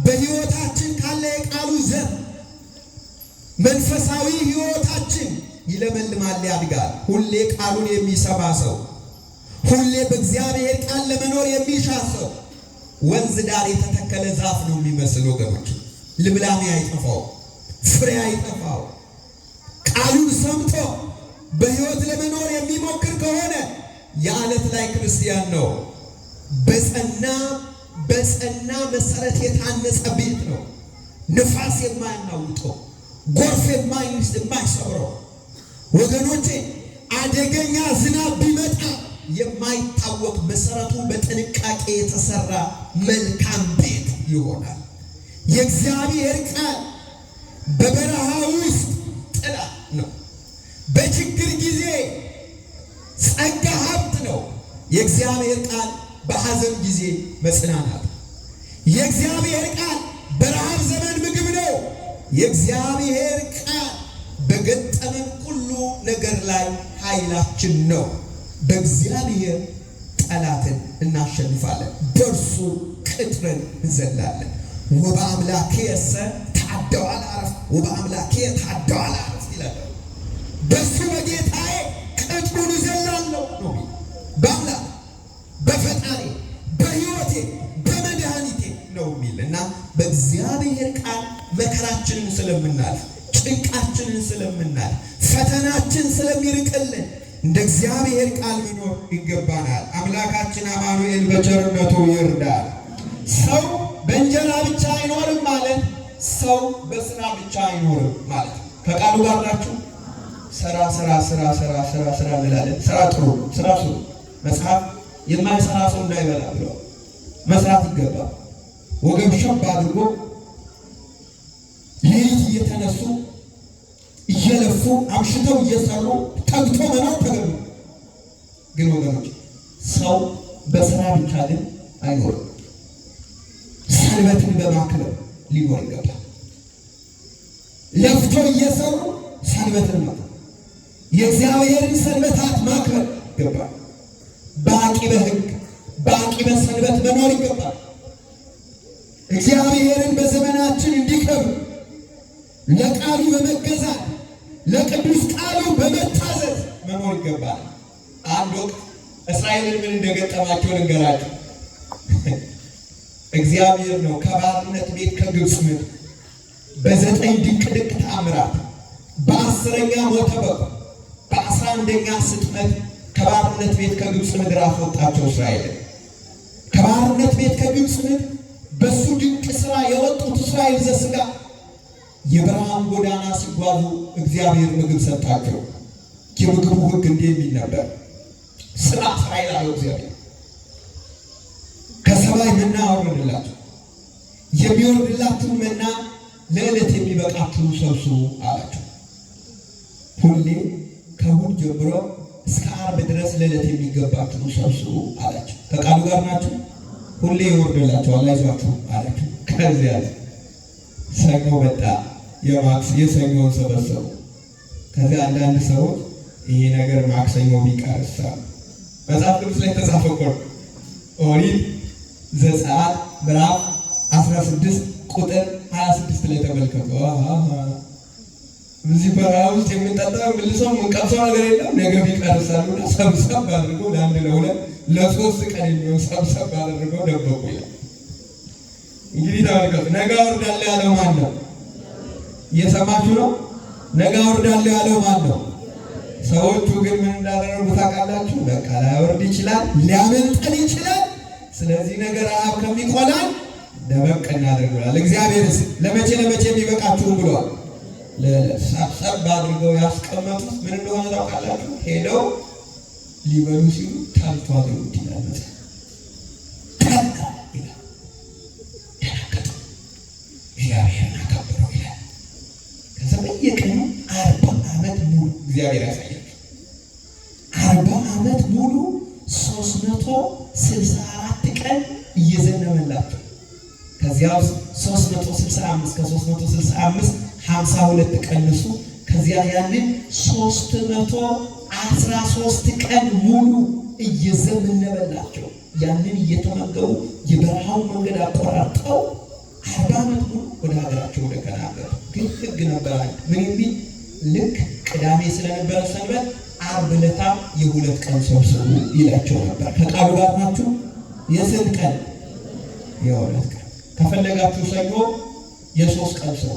በሕይወታችን ካለ የቃሉ ዘር መንፈሳዊ ሕይወታችን ይለመልማል፣ ያድጋል። ሁሌ ቃሉን የሚሰማ ሰው፣ ሁሌ በእግዚአብሔር ቃል ለመኖር የሚሻ ሰው ወንዝ ዳር የተተከለ ዛፍ ነው የሚመስል ወገኖች። ልምላሜ አይጠፋው፣ ፍሬ አይጠፋው። ቃሉን ሰምቶ በሕይወት ለመኖር የሚሞክር ከሆነ የዓለት ላይ ክርስቲያን ነው። በጸና መሰረት የታነጸ ቤት ነው። ንፋስ የማያናውጠው፣ ጎርፍ የማይሰብረው። ወገኖቼ አደገኛ ዝናብ ቢመጣ የማይታወቅ መሰረቱ በጥንቃቄ የተሰራ መልካም ቤት ይሆናል። የእግዚአብሔር ቃል በበረሃ ውስጥ ጥላ ነው። በችግር ጊዜ ጸጋ ሀብት ነው። የእግዚአብሔር ቃል በሐዘን ጊዜ መጽናናት። የእግዚአብሔር ቃል በረሃብ ዘመን ምግብ ነው። የእግዚአብሔር ቃል በገጠመን ሁሉ ነገር ላይ ኃይላችን ነው። በእግዚአብሔር ጠላትን እናሸንፋለን፣ በእርሱ ቅጥርን እንዘላለን። ወበአምላኬሰ ተዓደው አልዓረፍ፣ ወበአምላኬ ተዓደው አልዓረፍ ይላል። በእሱ በጌታዬ ቅጥሩን እዘላለሁ ነው። በአምላክ በፈጣሪ በሕይወቴ በመድኃኒቴ ነው የሚል እና በእግዚአብሔር ቃል መከራችንን ስለምናልፍ፣ ጭንቃችንን ስለምናልፍ፣ ፈተናችን ስለሚርቅልን እንደ እግዚአብሔር ቃል መኖር ይገባናል። አምላካችን አማኑኤል በቸርነቱ ይርዳል። ሰው በእንጀራ ብቻ አይኖርም ማለት ሰው በስራ ብቻ አይኖርም ማለት ነው። ከቃሉ ጋር ናችሁ? ስራ እንላለን። ስራ ጥሩ፣ ስራ ስሩ። መጽሐፍ የማይሰራ ሰው እንዳይበላ ብለው መስራት ይገባል። ወገብ ሸብ አድርጎ ሌሊት እየተነሱ እየለፉ አምሽተው እየሰሩ ተግቶ መኖር ተገቢ። ግን ወገኖች ሰው በስራ ብቻ ግን አይኖርም። ሰንበትን በማክበር ሊኖር ይገባል። ለፍቶ እየሰሩ ሰንበትን ማክበር፣ የእግዚአብሔርን ሰንበታት ማክበር ይገባል። በአቂበ ሕግ በአቂበ ሰንበት መኖር ይገባል። እግዚአብሔርን በዘመናችን እንዲከብር ለቃሉ በመገዛት ለቅዱስ ቃሉ በመታዘዝ መኖር ይገባል። አንድ ወቅት እስራኤልን ምን እንደገጠማቸው ልንገራችሁ። እግዚአብሔር ነው ከባርነት ቤት ከግብፅ ምድር በ9 ድንቅ ተአምራት በ10ኛ ሞተ በኩር በ11ኛ ስጥመት ከባርነት ቤት ከግብፅ ምድር አስወጣቸው። እስራኤልን ከባርነት ቤት ከግብፅ ምድር በሱ ድንቅ ስራ የወጡት እስራኤል ዘሥጋ የበረሃን ጎዳና ሲጓዙ እግዚአብሔር ምግብ ሰጣቸው። የምግቡ ሕግ እንዲህ የሚል ነበር። ስራ እስራኤል አለው እግዚአብሔር ከሰማይ መና አወረደላችሁ። የሚወርድላችሁ መና ለዕለት የሚበቃችሁ ሰብስቡ አላቸው። ሁሌ ከእሑድ ጀምሮ እስከ ዓርብ ድረስ ለዕለት የሚገባችሁ ሰብስቡ አላቸው። ከቃሉ ጋር ናችሁ? ሁሌ ይወርድላችኋል፣ አይዟችሁ አላቸው። ከዚያ ሰኞ መጣ። የሰኞውን ሰበሰቡ። ከዚያ አንዳንድ ሰዎች ይሄ ነገር ማክሰኞ ቢቀርሳ መጽሐፍ ቅዱስ ላይ ተጻፈ እኮ ኦሪት ዘጸአት ምዕራፍ 16 ቁጥር 26 ላይ ተመልከቱ። እዚህ በረሃ ውስጥ የምንጠጣው የምንልሰው የምንቀምሰው ነገር የለም። ነገ ቢቀርሳሉና ሰብሰብ አድርገው ለአንድ ለሁለት ለ3 ቀን የሚሆን ሰብሰብ አድርገው ደበቁ ይላል። እንግዲህ ተመልከቱ። ነገ አወርዳለሁ ያለው ማን ነው? እየሰማችሁ ነው? ነገ አወርዳለሁ ያለው ማን ነው? ሰዎቹ ግን ምን እንዳደረጉ ታውቃላችሁ? በቃ ላይወርድ ይችላል፣ ሊያመልጠን ይችላል። ስለዚህ ነገር ረሃብ ከሚቆላል ደበቅ እናደርጋለን። እግዚአብሔርስ ለመቼ የሚበቃችሁም ብሏል። ለሰብሰብ አድርገው ያስቀመጡት ምን እንደሆነ ታውቃላችሁ? ሄደው ሊበሉ ሲሉ ታልቶ አድርጉት ይላል። ታልታ ይላል። ያናቀጡ እግዚአብሔርን አከበረው ይላል። ከዛ በየቀኑ 40 ዓመት ሙሉ እግዚአብሔር ያሳያል። 40 ዓመት ሙሉ 364 ቀን እየዘነበላቸው ከዚያ 365 ከ365 52 ቀንሱ። ከዚያ ያንን 313 ቀን ሙሉ እየዘነበላቸው ያንን እየተመገቡ የበረሃውን መንገድ አቆራርጠው 40 ዓመት ሙሉ ወደ ሀገራቸው ወደ ከነዓን ገቡ። ግን ሕግ ነበራል። ምን የሚል ልክ ቅዳሜ ስለነበረ ሰንበት ዓርብ ዕለት የ2 ቀን ሰብስቡ ይላቸው ነበር። ከቃሉ ጋር ናችሁ? የስንት ቀን? የ2 ቀን። ከፈለጋችሁ ሰኞ የ3 ቀን ሰው፣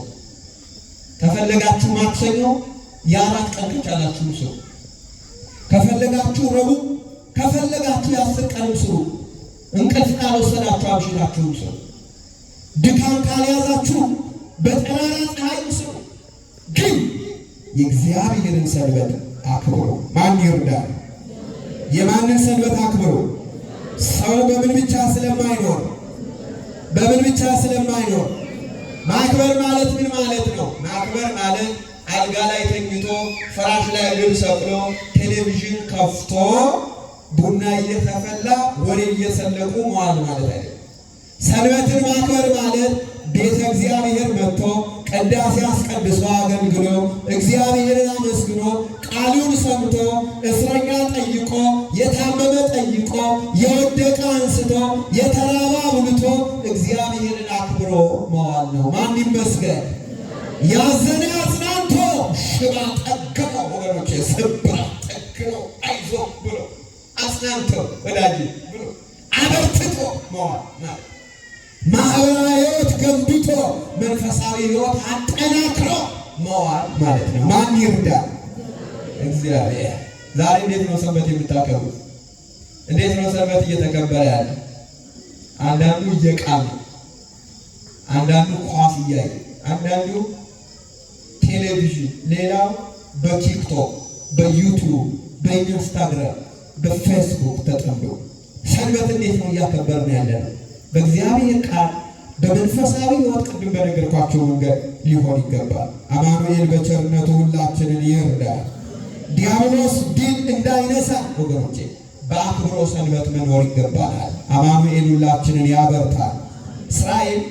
ከፈለጋችሁ ማክሰኞ የ4 ቀን ከቻላችሁ ሰው፣ ከፈለጋችሁ ረቡዕ፣ ከፈለጋችሁ የ10 ቀን ስሩ። እንቅልፍ ካልወሰዳችሁ አምሽታችሁ ስሩ። ድካም ካልያዛችሁ በጠራራ ፀሐይ ስሩ። ግን የእግዚአብሔርን ሰንበት አክብሩ። ማን ይርዳል? የማንን ሰንበት አክብሩ? ሰው በምን ብቻ ስለማይኖር ማክበር ማለት ምን ማለት ነው? ማክበር ማለት አልጋ ላይ ተኝቶ ፍራሽ ላይ እግር ሰቅሎ ቴሌቪዥን ከፍቶ ቡና እየተፈላ ወሬ እየሰለቁ መዋል ማለት አይደለም። ሰንበትን ማክበር ማለት ቤተ እግዚአብሔር መጥቶ ቅዳሴ አስቀድሶ አገልግሎ እግዚአብሔርን አመስግኖ ቃሉን ሰምቶ እስረኛ ጠይቆ የታመመ ጠይቆ የወደቀ አንስቶ የተራበ አብልቶ እግዚአብሔርን አክብሮ መዋል ነው። ማን ይመስገን? ያዘነ አጽናንቶ ሽባ ጠግኖ፣ ወገኖቼ ስብራት ጠግኖ አይዞ ብሎ አጽናንቶ ወዳጅ ብሎ አበርትቶ መዋል ማለት ማህበራዊ ሕይወት ገንብቶ መንፈሳዊ ሕይወት አጠናክሮ መዋል ማለት ነው። ማን ይርዳል? እግዚአብሔር። ዛሬ እንዴት ነው ሰንበት የምታከብሩት? እንዴት ነው ሰንበት እየተከበረ ያለ? አንዳንዱ እየቃመ፣ አንዳንዱ ኳስ እያየ፣ አንዳንዱ ቴሌቪዥን፣ ሌላው በቲክቶክ፣ በዩቲዩብ፣ በኢንስታግራም፣ በፌስቡክ ተጠምዶ ሰንበት እንዴት ነው እያከበርን ያለ ነው? በእግዚአብሔር ቃል በመንፈሳዊ ሕይወት ቅድም በነገርኳቸው መንገድ ሊሆን ይገባል። አማኑኤል በቸርነቱ ሁላችንን ይርዳል። ዲያብሎስ ድል እንዳይነሳ ወገኖቼ በአክብሮ ሰንበት መኖር ይገባናል። አማኑኤል ሁላችንን ያበርታል። እስራኤል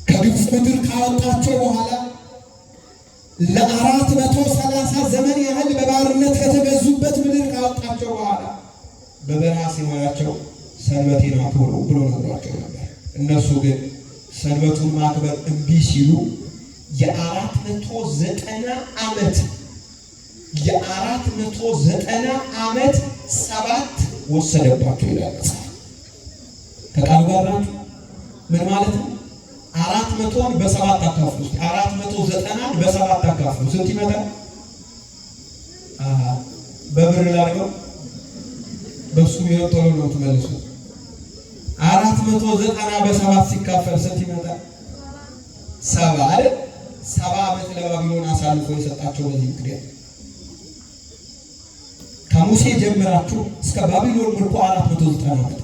ከግብፅ ምድር ካወጣቸው በኋላ ለ430 ዘመን ያህል በባርነት ከተገዙበት ምድር ካወጣቸው በኋላ በበረሃ ሲመራቸው ሰንበቴን አክብሩ ብሎ ነግሯቸው ነበር። እነሱ ግን ሰንበቱን ማክበር እምቢ ሲሉ የ490 ዓመት 7 ወሰደባቸው ይላል። ከቃሉ ጋር ናችሁ? ምን ማለት ነው? 400ን በ7 አካፍሉ። 490ን በ7 አካፍሉ። ስንት ይመጣል? በብር ላድርገው፣ በሱ ቢሆን ቶሎ ነው ትመልሱ። 490 በ7 ሲካፈል ስንት ይመጣል? 70 አይደል? 70 ዓመት ለባቢሎን አሳልፎ የሰጣቸው በዚህ ምክንያት ከሙሴ ጀምራችሁ እስከ ባቢሎን ምርኮ 490 ዓመት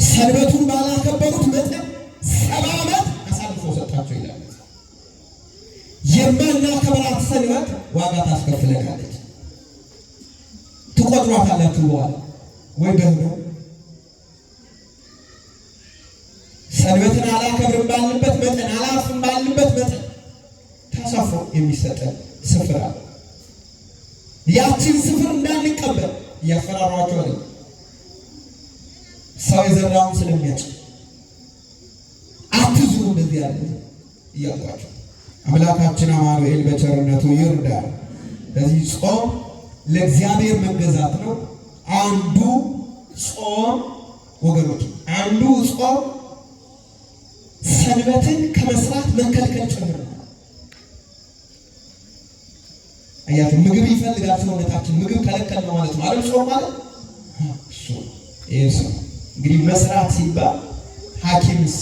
ሰንበቱን ባላከበሩት መጠን 70 ዓመት አሳልፎ ሰጣቸው ይላል። የማናከብራት ሰንበት ዋጋ ታስከፍለናለች። ትቆጥሯታላችሁ በኋላ ወይ ደግሞ ሰንበትን አላከብርም ባልንበት መጠን፣ አላርፍም ባልንበት መጠን ተሰፍሮ የሚሰጠን ስፍራ አለ። ያችን ስፍር እንዳንቀበል እያፈራሯቸው አለ። ሰው የዘራውን ስለሚያጭድ አትዝሩ እንደዚህ ያለ እያልኳቸው አምላካችን አማኑኤል በቸርነቱ ይርዳል። ለዚህ ጾም ለእግዚአብሔር መገዛት ነው። አንዱ ጾም ወገኖች፣ አንዱ ጾም ሰንበትን ከመስራት መከልከል ጭምር ነው። አያችሁ፣ ምግብ ይፈልጋል ሰውነታችን። ምግብ ከለከል ነው ማለት ነው አይደል? ጾም ማለት እሱ ይሄስ እንግዲህ መስራት ሲባል ሐኪምስ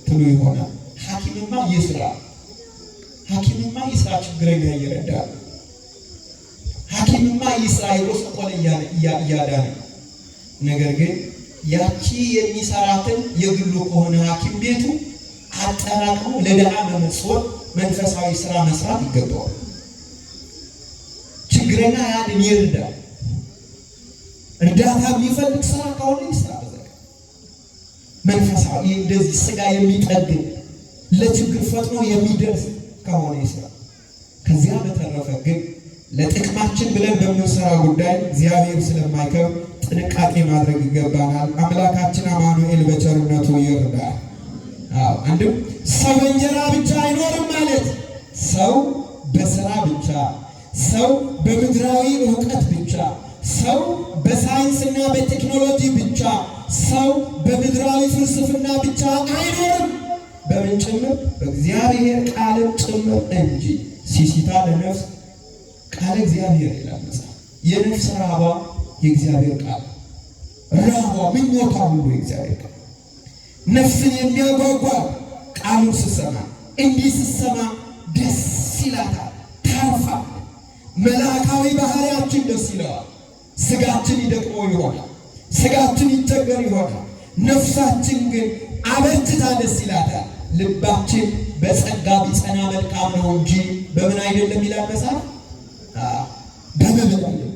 ትሉ ይሆናል። ሐኪምማ ይስራ ችግረኛ ይረዳል። ሐኪምማ ይስራ የቆሰቆለ እያዳነ። ነገር ግን ያቺ የሚሰራትን የግሉ ከሆነ ሐኪም ቤቱ አጠራቅሞ ለደሃ መመጽወት መንፈሳዊ ስራ መስራት ይገባዋል። ችግር ችግረኛ ያድን ይርዳ። እርዳታ የሚፈልግ ስራ ከሆነ ይስራ። መንፈሳዊ እንደዚህ ስጋ የሚጠግን ለችግር ፈጥኖ የሚደርስ ከሆነ ይስራ። ከዚያ በተረፈ ግን ለጥቅማችን ብለን በምንሰራ ጉዳይ እግዚአብሔር ስለማይከብር ጥንቃቄ ማድረግ ይገባናል። አምላካችን አማኑኤል በቸርነቱ ይርዳል። አንድም ሰው በእንጀራ ብቻ አይኖርም ማለት ሰው በስራ ብቻ፣ ሰው በምድራዊ እውቀት ብቻ፣ ሰው በሳይንስና በቴክኖሎጂ ብቻ፣ ሰው በምድራዊ ፍልስፍና ብቻ አይኖርም። በምን ጭምር? በእግዚአብሔር ቃልም ጭምር እንጂ። ሲሲታ ለነፍስ ቃል እግዚአብሔር ይላል መጽሐፍ። የነፍስ ራቧ የእግዚአብሔር ቃል፣ ራቧ ምኞቷ ሁሉ የእግዚአብሔር ቃል። ነፍስን የሚያጓጓ ቃሉን ስትሰማ፣ እንዲህ ስትሰማ ደስ ይላታል፣ ታርፋል። መልአካዊ ባህሪያችን ደስ ይለዋል። ስጋችን ይደክመው ይሆናል፣ ስጋችን ይቸገር ይሆናል። ነፍሳችን ግን አበርትታ ደስ ይላታል። ልባችን በጸጋ ቢጸና መልካም ነው እንጂ በምን አይደለም ይላል መጽሐፍ። በመብል አይደለም።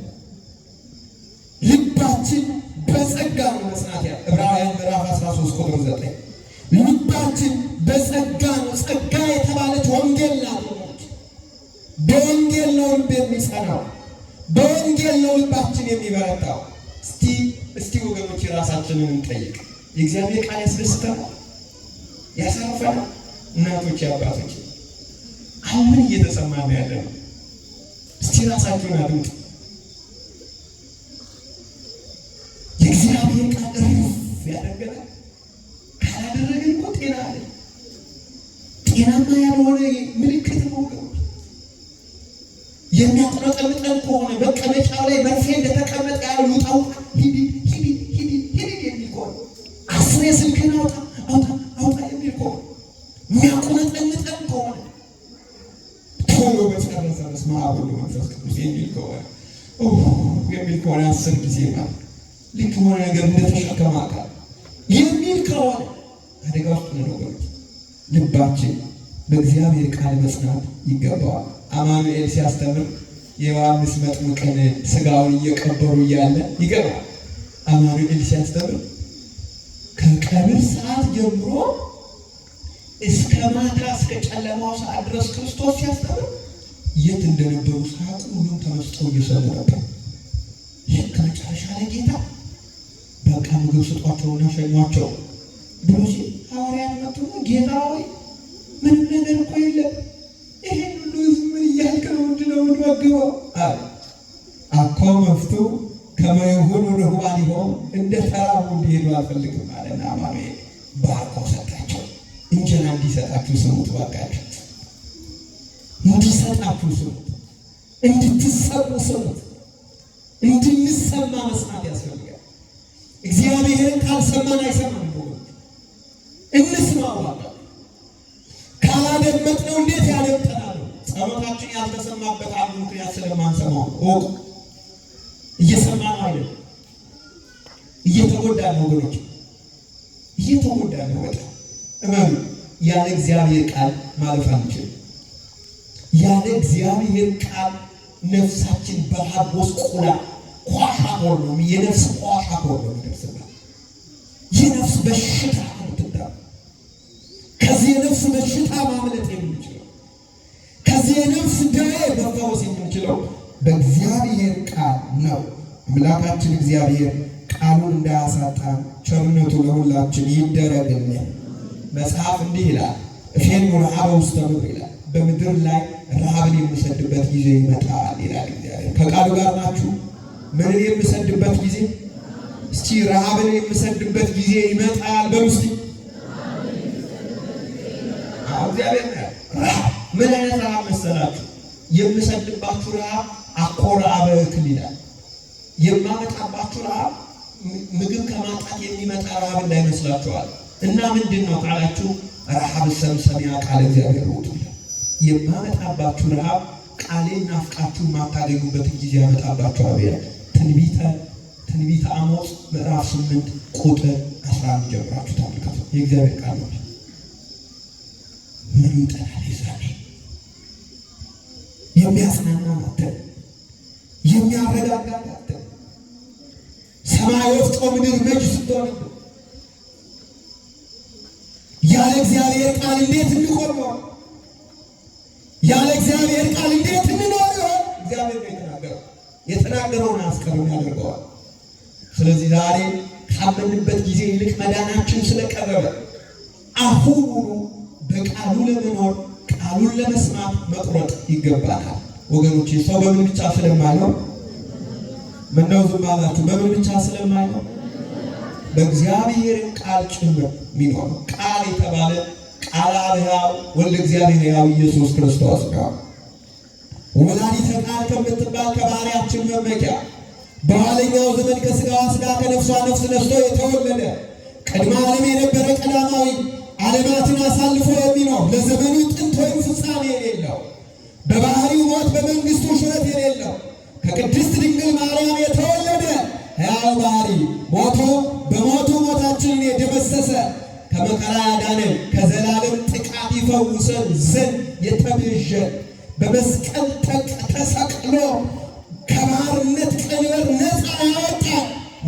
ልባችን በጸጋ ነው መጽናት ያለ ዕብራውያን ምዕራፍ 13 ቁጥር 9 ልባችን በጸጋ ነው። ጸጋ የተባለች ወንጌል ናት። በወንጌል ነው ልብ የሚጸናው፣ በወንጌል ነው ልባችን የሚበረታው። እስቲ ወገኖች ራሳችንን እንጠይቅ። የእግዚአብሔር ቃል ያስደስተናል? ያሳርፈናል? እናቶች አባቶች አሁን ምን እየተሰማ ነው ያለው? እስቲ ራሳችሁን አድምጡ። የእግዚአብሔር ቃል እርፍ ያደርገናል። ካላደረገን እኮ ጤና አለ። ጤናማ ያልሆነ ምልክት ነው ወገኖች። የሚያጥረጠምጠን ከሆነ መቀመጫው ላይ መርፌ እንደተቀመጠ ያሉ ጣው ሂድ የሚል ከሆነ አስሬ ስልክህን አውጣ የሚል ከሆነ የሚያቁነጠንጠን ከሆነ ቶሎ በጨረሰ በስመ አብ ወወልድ ወመንፈስ ቅዱስ የሚል ከሆነ 10 ጊዜ ማለት ልክ የሆነ ነገር እንደተሸከመ አካል የሚል ከሆነ አደጋ ውስጥ ነው ወገኖች። ልባችን በእግዚአብሔር ቃል መጽናት ይገባዋል። አማኑኤል ሲያስተምር የዮሐንስ መጥምቅን ስጋውን እየቀበሩ እያለ ይገባል። አማኑኤል ሲያስተምር ከቀብር ሰዓት ጀምሮ እስከ ማታ እስከ ጨለማው ሰዓት ድረስ ክርስቶስ ሲያስተምር የት እንደነበሩ ሳያውቁ ሁሉም ተመስጠው እየሰሙ ነበር። ልክ መጨረሻ ላይ ጌታ በቃ ምግብ ስጧቸውና ሸኟቸው ብሎ ሲል ሐዋርያት መጥተው ጌታ ሆይ ምንም ነገር እኮ የለም፣ ይሄን ሁሉ ሕዝብ ምን እያልክ ነው? ምንድን ነው የምንመግበው አለ። አኮ መፍቱ ከመ ይሁኑ ርሁባኒሆሙ እንደ ተራቡ እንዲሄዱ አልፈልግም አለና አማኑኤል ባርኮ ሰጣቸው። እንጀራ እንዲሰጣችሁ ስሙት፣ እባካችሁ እንዲሰጣችሁ ስሙት፣ እንድትሰሙ ስሙት። እንድንሰማ መስማት ያስፈልጋል። እግዚአብሔርን ካልሰማን አይሰማም። እንስማው። ካላደመጥነው እንዴት ያደምጠናል? ጸሎታችን ያልተሰማበት አንዱ ምክንያት ስለማንሰማው ነው። እየሰማን አይደለም፣ እየተጎዳን ነው ወገኖች፣ እየተጎዳን ነው በጣም እመኑ። ያለ እግዚአብሔር ቃል ማለፍ አንችልም። ያለ እግዚአብሔር ቃል ነፍሳችን በረሃብ ጎስቁላ ቋሻኮር ነው፣ የነፍስ ቋሻኮር ነው የሚደርስባት። የነፍስ በሽታ ትዳ ከዚህ የነፍስ በሽታ ማምለጥ የምንችለው፣ ከዚህ የነፍስ ደዌ መፈወስ የምንችለው በእግዚአብሔር ቃል ነው። አምላካችን እግዚአብሔር ቃሉን እንዳያሳጣን ቸርነቱ ለሁላችን ይደረግልን። መጽሐፍ እንዲህ ይላል፣ እፌኑ ረሃበ ውስተ ምድር ይላል፣ በምድር ላይ ረሃብን የምሰድበት ጊዜ ይመጣል ይላል እግዚአብሔር። ከቃሉ ጋር ናችሁ? ምንን የምሰድበት ጊዜ? እስቲ ረሃብን የምሰድበት ጊዜ ይመጣል በሉ እስቲ። እግዚአብሔር ረሃብ ምን አይነት ረሃብ መሰላችሁ? የምሰድባችሁ ረሃብ አኮረ አበክል ይላል። የማመጣባችሁ ረሃብ ምግብ ከማጣት የሚመጣ ረሃብ እንዳይመስላችኋል። እና ምንድን ነው ካላችሁ ረሃብ ሰምሰሚያ ቃል እግዚአብሔር ነው። የማመጣባችሁ ረሃብ ቃሌን ናፍቃችሁ የማታገኙበትን ጊዜ ያመጣባችኋል ይላል። ትንቢተ አሞጽ ምዕራፍ 8 ቁጥር 11 ጀምራችሁ ተመልከቱ። የእግዚአብሔር ቃል ነው። ምን ይጠላል? ይዛኔ የሚያጽናና ማተን ምድር መች ስትሆን ያለ እግዚአብሔር ቃል እንዴት እንቆም ነው? ያለ እግዚአብሔር ቃል እንዴት እንኖር ነው? እግዚአብሔር ነው የተናገረውን አስቀርም ያደርገዋል። ስለዚህ ዛሬ ካመንበት ጊዜ ይልቅ መዳናችን ስለቀረበ አሁኑ በቃሉ ለመኖር ቃሉን ለመስማት መቁረጥ ይገባናል። ወገኖቼ ሰው በምን ብቻ ስለማይኖር ምነው ዝም አላችሁ? በምን ብቻ ስለማይኖር በእግዚአብሔር ቃል ጭምር የሚኖር ቃል የተባለ ቃል አብያው ወልደ እግዚአብሔር ያው ኢየሱስ ክርስቶስ ነው። ወላዲተ ቃል ከምትባል ከባህሪያችን መመኪያ በኋለኛው ዘመን ከሥጋዋ ሥጋ ከነፍሷ ነፍስ ነስቶ የተወለደ ቅድመ ዓለም የነበረ ቀዳማዊ ዓለማትን አሳልፎ የሚኖር ለዘመኑ ጥንት ወይም ፍጻሜ የሌለው በባህሪው ሞት በመንግሥቱ ሽረት የሌለው ከቅድስት ድንግል ማርያም የተወለደ ሕያው ባህሪ ሞቶ በሞቱ ሞታችንን የደመሰሰ ከመከራ ያዳነን ከዘላለም ጥቃት ይፈውሰን ዘንድ የተቤዠ በመስቀል ተሰቅሎ ከባርነት ቀንበር ነፃ ያወጣ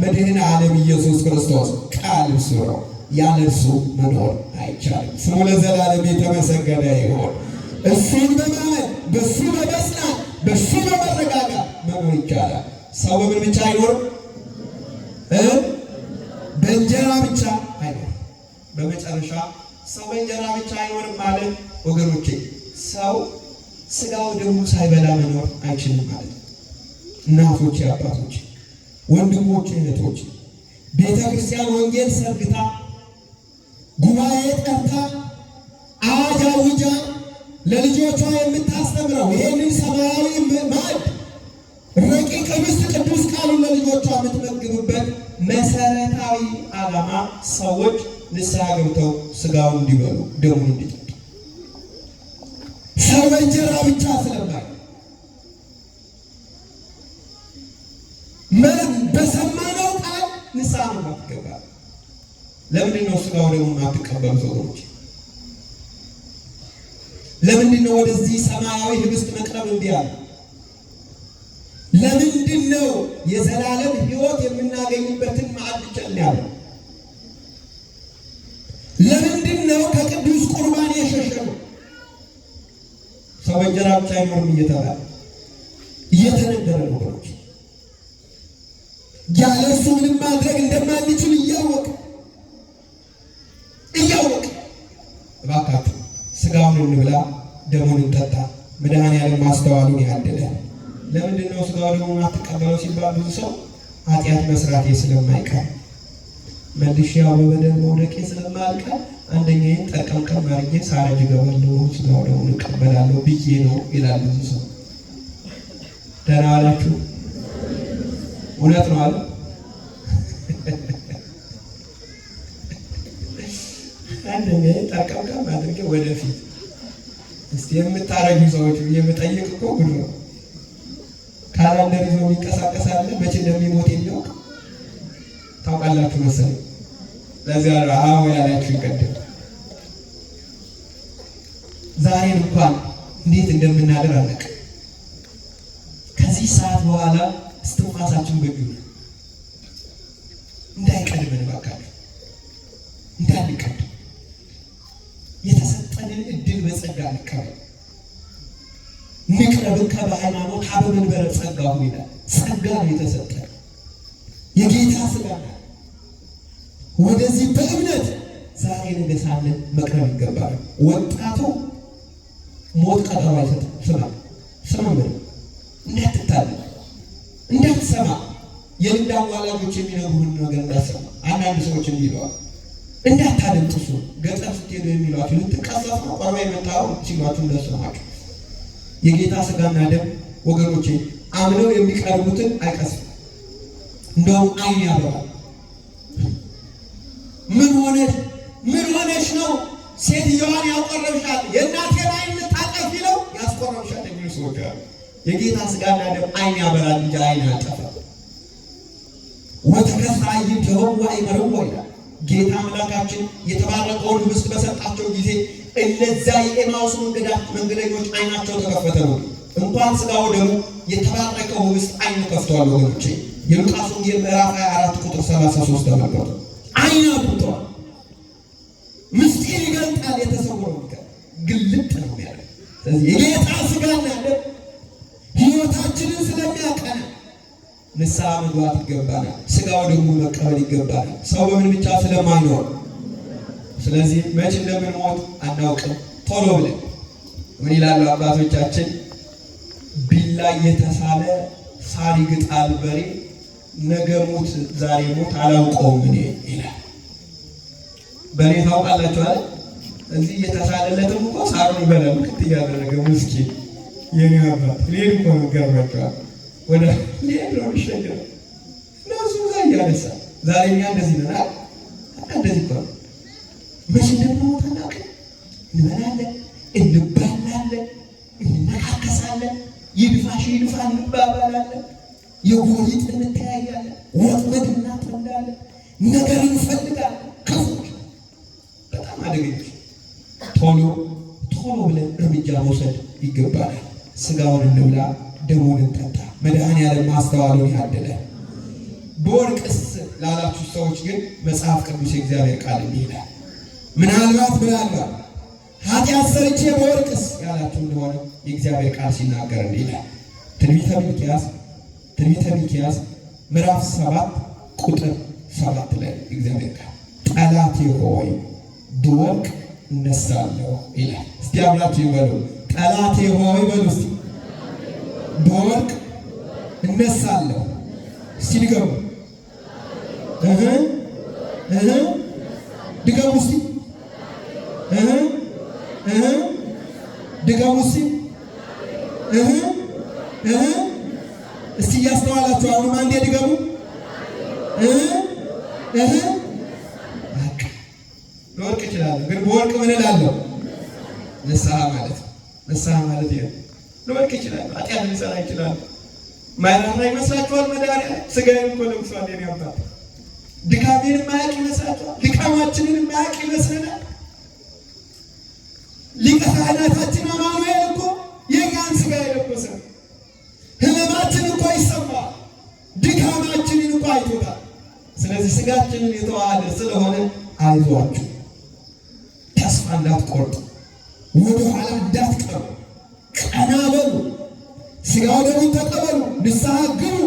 መድኃኔ ዓለም ኢየሱስ ክርስቶስ ቃል እርሱ ነው። ያለ እርሱ መኖር አይቻልም። ስሙ ለዘላለም የተመሰገነ ይሁን። እሱን በማመን በእሱ በመጽናት በእሱ በመረጋጋት መኖር ይቻላል። ሰው በምን ብቻ አይኖርም? በእንጀራ ብቻ አይኖርም። በመጨረሻ ሰው በእንጀራ ብቻ አይኖርም ማለት ወገኖቼ ሰው ሥጋው ደሙ ሳይበላ መኖር አይችልም ማለት ነው። እናቶች፣ አባቶች፣ ወንድሞች፣ እህቶች ቤተ ክርስቲያን ወንጌል ሰርግታ ጉባኤ ጠርታ አዋጅ አውጃ ለልጆቿ የምታስተምረው ይሄንን ሰማያዊ ማዕድ ረቂቅ ኅብስት ቅዱስ ቃሉን ለልጆቿ የምትመግብበት መሰረታዊ ዓላማ ሰዎች ንስሐ ገብተው ሥጋውን እንዲበሉ ደሙን እንዲጠጡ ሰው በእንጀራ ብቻ ስለማይ በሰማነው ቃል ንስሐ ማትገባ ለምንድን ነው ሥጋው ደሙን ማትቀበሉ ሰዎች? ለምንድን ነው ወደዚህ ሰማያዊ ኅብስት መቅረብ እንዲህ ያለ? ለምንድን ነው የዘላለም ሕይወት የምናገኝበትን ማዕድ ቸል ያለው? ለምንድን ነው ከቅዱስ ቁርባን የሸሸነው? ሰው በእንጀራ ብቻ አይኖርም እየተባለ እየተነገረ ነው ወገኖች። ያለ እርሱ ምንም ማድረግ እንደማንችል እያወቅ እባካችሁ ሥጋውን እንብላ ደሙን እንጠጣ። መድኃኔዓለም ማስተዋሉን ያድለ። ለምንድን ነው ሥጋው ደሙን አትቀበለው ሲባል ብዙ ሰው ኃጢአት መስራቴ ስለማይቀር መልሼ ያው በበደል መውደቄ ስለማልቀር አንደኛዬን ጠርቀምቀም አድርጌ ሳረጅ እገባለሁ ሥጋው ደሙን እቀበላለሁ ብዬ ነው ይላል ብዙ ሰው። ደህና ዋላችሁ? እውነት ነው አለ። አንደኛዬን ጠርቀምቀም አድርጌ ወደፊት እስቲ የምታረጁ ሰዎች የምጠይቅ እኮ ጉድ ነው። ካላንደር ይዞ የሚንቀሳቀስ አለ። መቼ እንደሚሞት የሚያውቅ ታውቃላችሁ መሰለኝ። ለዚያ አዎ ያላችሁ ይቀድም። ዛሬን እንኳን እንዴት እንደምናደር አለቅ። ከዚህ ሰዓት በኋላ እስትንፋሳችን በእጁ ነው። እንዳይቀድመን እባካችሁ እንዳንቀድም የተሰጠንን እድል በጸጋ እንቀበል። ንቅረብከ በሃይማኖት ሀበ መንበረ ጸጋሁ ይላል። ጸጋ ነው የተሰጠን የጌታ ሥጋ ነው። ወደዚህ በእምነት ዛሬ ነገ ሳለን መቅረብ ይገባል። ወጣቱ ሞት ቀጠሮ አይሰጥም። ስማ እንዳትታለል እንዳትሰማ የልምድ አዋላጆች የሚነግሩህን ነገር እንዳትሰማ። አንዳንድ ሰዎች እንዲህ ይለዋል እንዳታደምጥሱ ገጠር ስትሄዱ የሚሏችሁ ልትቀሰፍ ነው ቆርባ የመጣው ሲሏችሁ እንደሰማችሁ። የጌታ ሥጋና ደም ወገኖቼ አምነው የሚቀርቡትን አይቀስም፣ እንደውም ዓይን ያበራል። ምን ሆነሽ ነው ሴትዮዋን ያቆረብሻት? የእናቴን ዓይን ልታጠፊ ነው ያስቆረብሻት የሚሉ ሰዎች አሉ። የጌታ ሥጋና ደም ዓይን ያበራል እንጂ ዓይን አያጠፋም። ወተከስተ አዕይንቲሆሙ ወአይመርዎ ይላል። ጌታ አምላካችን የተባረከውን ኅብስት በሰጣቸው ጊዜ እነዛ የኤማውስ መንገደኞች ዓይናቸው ተከፈተ ነው። እንኳን ሥጋው ደግሞ የተባረከው ኅብስት ዓይን ከፍተዋል ወገኖቼ። የሉቃስ ወንጌል ምዕራፍ 24 ቁጥር 33 ተመልከቱ። አይን አብርቷል። ምስጢር ይገልጣል። የተሰወረው ግልጥ ነው የሚያደርግ። ስለዚህ የጌታ ሥጋና ደም ሕይወታችንን ስለሚያቀና ንስሐ መግባት ይገባናል። ሥጋው ደግሞ መቀበል ይገባናል። ሰው በምን ብቻ ስለማይኖር፣ ስለዚህ መቼ እንደምንሞት አናውቅም። ቶሎ ብለን ምን ይላሉ አባቶቻችን? ቢላ እየተሳለ ሳር ይግጣል በሬ፣ ነገ ሞት ዛሬ ሞት አላውቀውም እኔ ይላል። በሬ ታውቃላችሁ አይደል? እዚህ እየተሳለለትም እኮ ሳሩን ይበላል ክት እያደረገ ምስኪን የኔ አባት ሌድ እኮ ነው ገርማቸዋል። ወደ ሌድ ነው የሚሸኘው እነሱ ዛ እያነሳ ዛሬ እኛ እንደዚህ ነናል። እንደዚህ እኮ ነው። መቼ እንደምንሞት አናውቅም። እንበላለን፣ እንባላለን፣ እንነካከሳለን፣ ይድፋሽ ይድፋ እንባባላለን፣ የጎሪጥ እንተያያለን፣ ወጥመድ እናጠምዳለን፣ ነገር እንፈልጋለን። ክፉዎች በጣም አደገኞች። ቶሎ ብለን እርምጃ መውሰድ ይገባናል። ሥጋውን እንብላ፣ ደሙን እንጠጣ። መድኃኔዓለም ማስተዋሉን ያደለ። በወርቅስ ላላችሁ ሰዎች ግን መጽሐፍ ቅዱስ የእግዚአብሔር ቃል እንዲህ ይላል። ምናልባት ኃጢአት ሰርቼ በወርቅስ ያላችሁ እንደሆነ የእግዚአብሔር ቃል ሲናገር እንዲህ ይላል። ትንቢተ ሚክያስ ምዕራፍ 7 ቁጥር 7 ላይ እግዚአብሔር ቃል ጠላቴ ሆይ ብወድቅ እነሳለሁ ይላል። እስቲ አብራችሁ ይበሉ። ጠላቴ ሆይ በሉ እስቲ። ብወድቅ እነሳለሁ። እስቲ ድገሙ። ድገሙ እስቲ። ድገሙ እስቲ። እስቲ እያስተዋላችሁ አሁንም አንዴ ድገሙ። ልወድቅ እችላለሁ፣ ግን በወድቅ ምን እላለሁ? ንስሐ ማለት ይሄ ልወድቅ እችላለሁ፣ ኃጢአት ልሰራ እችላለሁ። ማይራራ ይመስላችኋል? መድኃኒዓለም ሥጋዬን እኮ ለብሷል። የኔ አባት ድካሜን የማያውቅ ይመስላችኋል? ድካማችንን የማያውቅ ይመስለናል? ሊቀ ካህናታችን አማኑኤል እኮ የእኛን ሥጋ የለበሰ ሕመማችን እኮ ይሰማል፣ ድካማችንን እኮ አይቶታል። ስለዚህ ሥጋችንን የተዋሃደ ስለሆነ አይዟችሁ፣ ተስፋ እንዳትቆርጡ፣ ወደ ኋላ እንዳትቀሩ፣ ቀና በሉ፣ ሥጋው ደሙን ተቀበሉ፣ ንስሐ ግቡ።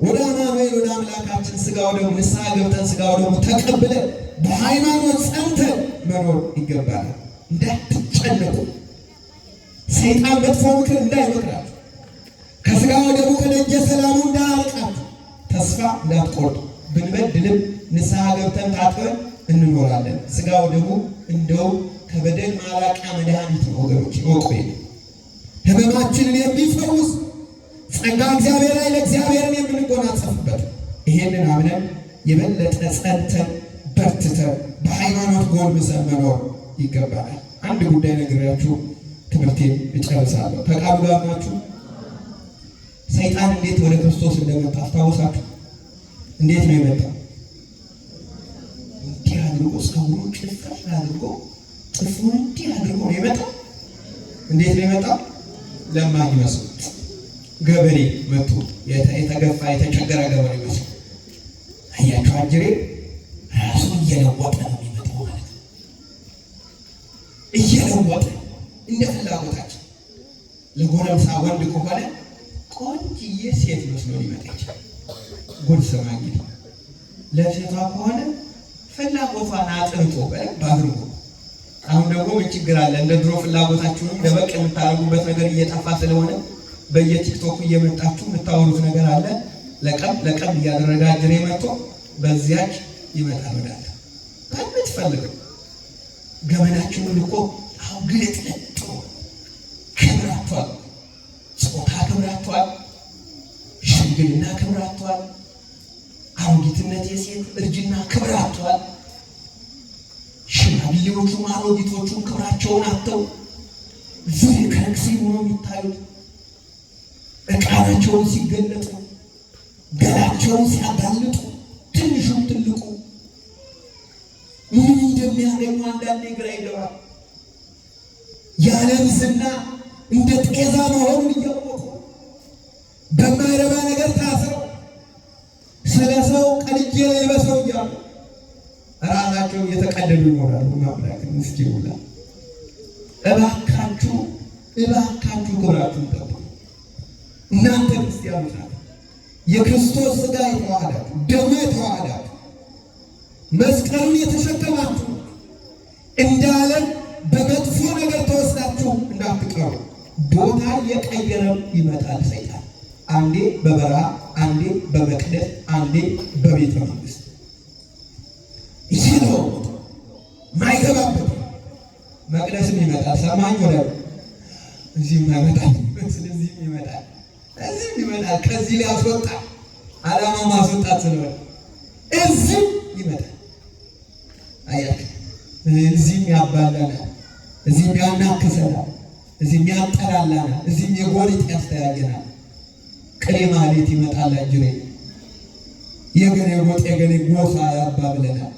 ወደ አማኑኤል ወደ አምላካችን ሥጋው ደሙ ንስሐ ገብተን ሥጋው ደሙ ተቀብለን በሃይማኖት ጸንተን መኖር ይገባናል። እንዳትጨነቁ፣ ሰይጣን መጥፎ ምክር እንዳይመክራችሁ፣ ከሥጋው ደሙ ከደጀ ሰላሙ እንዳያርቃችሁ፣ ተስፋ እንዳትቆርጡ። ብንበድልም ንስሐ ገብተን ታጥበን እንኖራለን። ሥጋው ደሙ እንደው ከበደል ማላቂያ መድኃኒት ነው ወገኖች፣ ወቁ። ሕመማችንን የሚፈውስ ጸጋ እግዚአብሔር ላይ ለእግዚአብሔርን የምንጎናጸፍበት። ይሄንን አምነን የበለጠ ጸንተን በርትተን በሃይማኖት ጎልምሰን መኖር ይገባናል። አንድ ጉዳይ ነግሬያችሁ ትምህርቴን እጨርሳለሁ። ከቃሉ ጋር ናችሁ? ሰይጣን እንዴት ወደ ክርስቶስ እንደመጣ አስታውሳችሁ? እንዴት ነው የመጣው? እንዲህ አድርጎ ፀጉሩን ጭፍር አድርጎ ጥፍሩን እንዲህ አድርጎ ነው የመጣው። እንዴት ነው የመጣው? ለማኝ መስሎ ገበሬ መጥቶ የተገፋ የተቸገረ ገበሬ መስሎ። አያችሁ፣ አጅሬ ራሱ እየለወጠ ነው የሚመጣው ማለት ነው። እየለወጠ እንደ ፍላጎታችን። ለጎረምሳ ወንድ ከሆነ ቆንጅዬ ሴት መስሎ ሊመጣ ይችላል። ጉድ ስማ እንግዲህ። ለሴቷ ከሆነ ፍላጎቷን አጥርቶ በደንብ አድርጎ። አሁን ደግሞ ምን ችግር አለ? እንደ ድሮ ፍላጎታችሁንም ደበቅ የምታደርጉበት ነገር እየጠፋ ስለሆነ በየቲክቶክ እየመጣችሁ የምታወሩት ነገር አለ። ለቀም እያደረገ አጅሬ መጥቶ በዚያች ይመጣል ወዳለ ከምትፈልገው ገመናችሁን እኮ አሁን ግልጥልጥ ክብራቷል፣ ጾታ ክብራቷል፣ ሽምግልና ክብራቷል፣ አሮጊትነት የሴት እርጅና ክብራቷል። ሽማግሌዎቹም አሮጊቶቹም ክብራቸውን አጥተው ዝርክርክ ሲሉ ነው የሚታዩት። ዕቃናቸውን ሲገለጡ፣ ገላቸውን ሲያጋልጡ፣ ትንሹም ትልቁ ምን እንደሚያገኙ አንዳንዴ ግራ ይገባል። የዓለም ዝና እንደ ጤዛ መሆኑን እያወቁ በማይረባ ነገር ታስረው እጄ ልበሰው እያሉ ራሳቸው እየተቀደዱ ይኖራሉ። ማምላክ ምስኪን ሁላ እባካችሁ ክብራችሁን ጠብቁ። እናንተ ክርስቲያኖች ናችሁ። የክርስቶስ ሥጋ የተዋሃዳችሁ ደሙ የተዋሃዳችሁ መስቀሉን የተሸከማችሁ እንዳለን በመጥፎ ነገር ተወስዳችሁ እንዳትቀሩ። ቦታ የቀየረም ይመጣል ሰይጣን። አንዴ በበረሃ፣ አንዴ በመቅደስ፣ አንዴ በቤተ መንግስት ይህ ነው ማይገባበት። መቅደስም ይመጣል። ሰማኝ ወደ እዚህም ይመጣል። ስለዚህም ይመጣል፣ እዚህም ይመጣል። ከዚህ ሊያስወጣ ዓላማው ማስወጣት ስለሆነ እዚህም ይመጣል። አያችሁ፣ እዚህም ያባላናል፣ እዚህም ያናክሰናል፣ እዚህም ያጠላላናል፣ እዚህም የጎሪጥ ያስተያየናል። ቅኔ ማህሌት ይመጣል። አጅሬ የገኔ ጎጥ የገኔ ጎሳ ያባብለናል።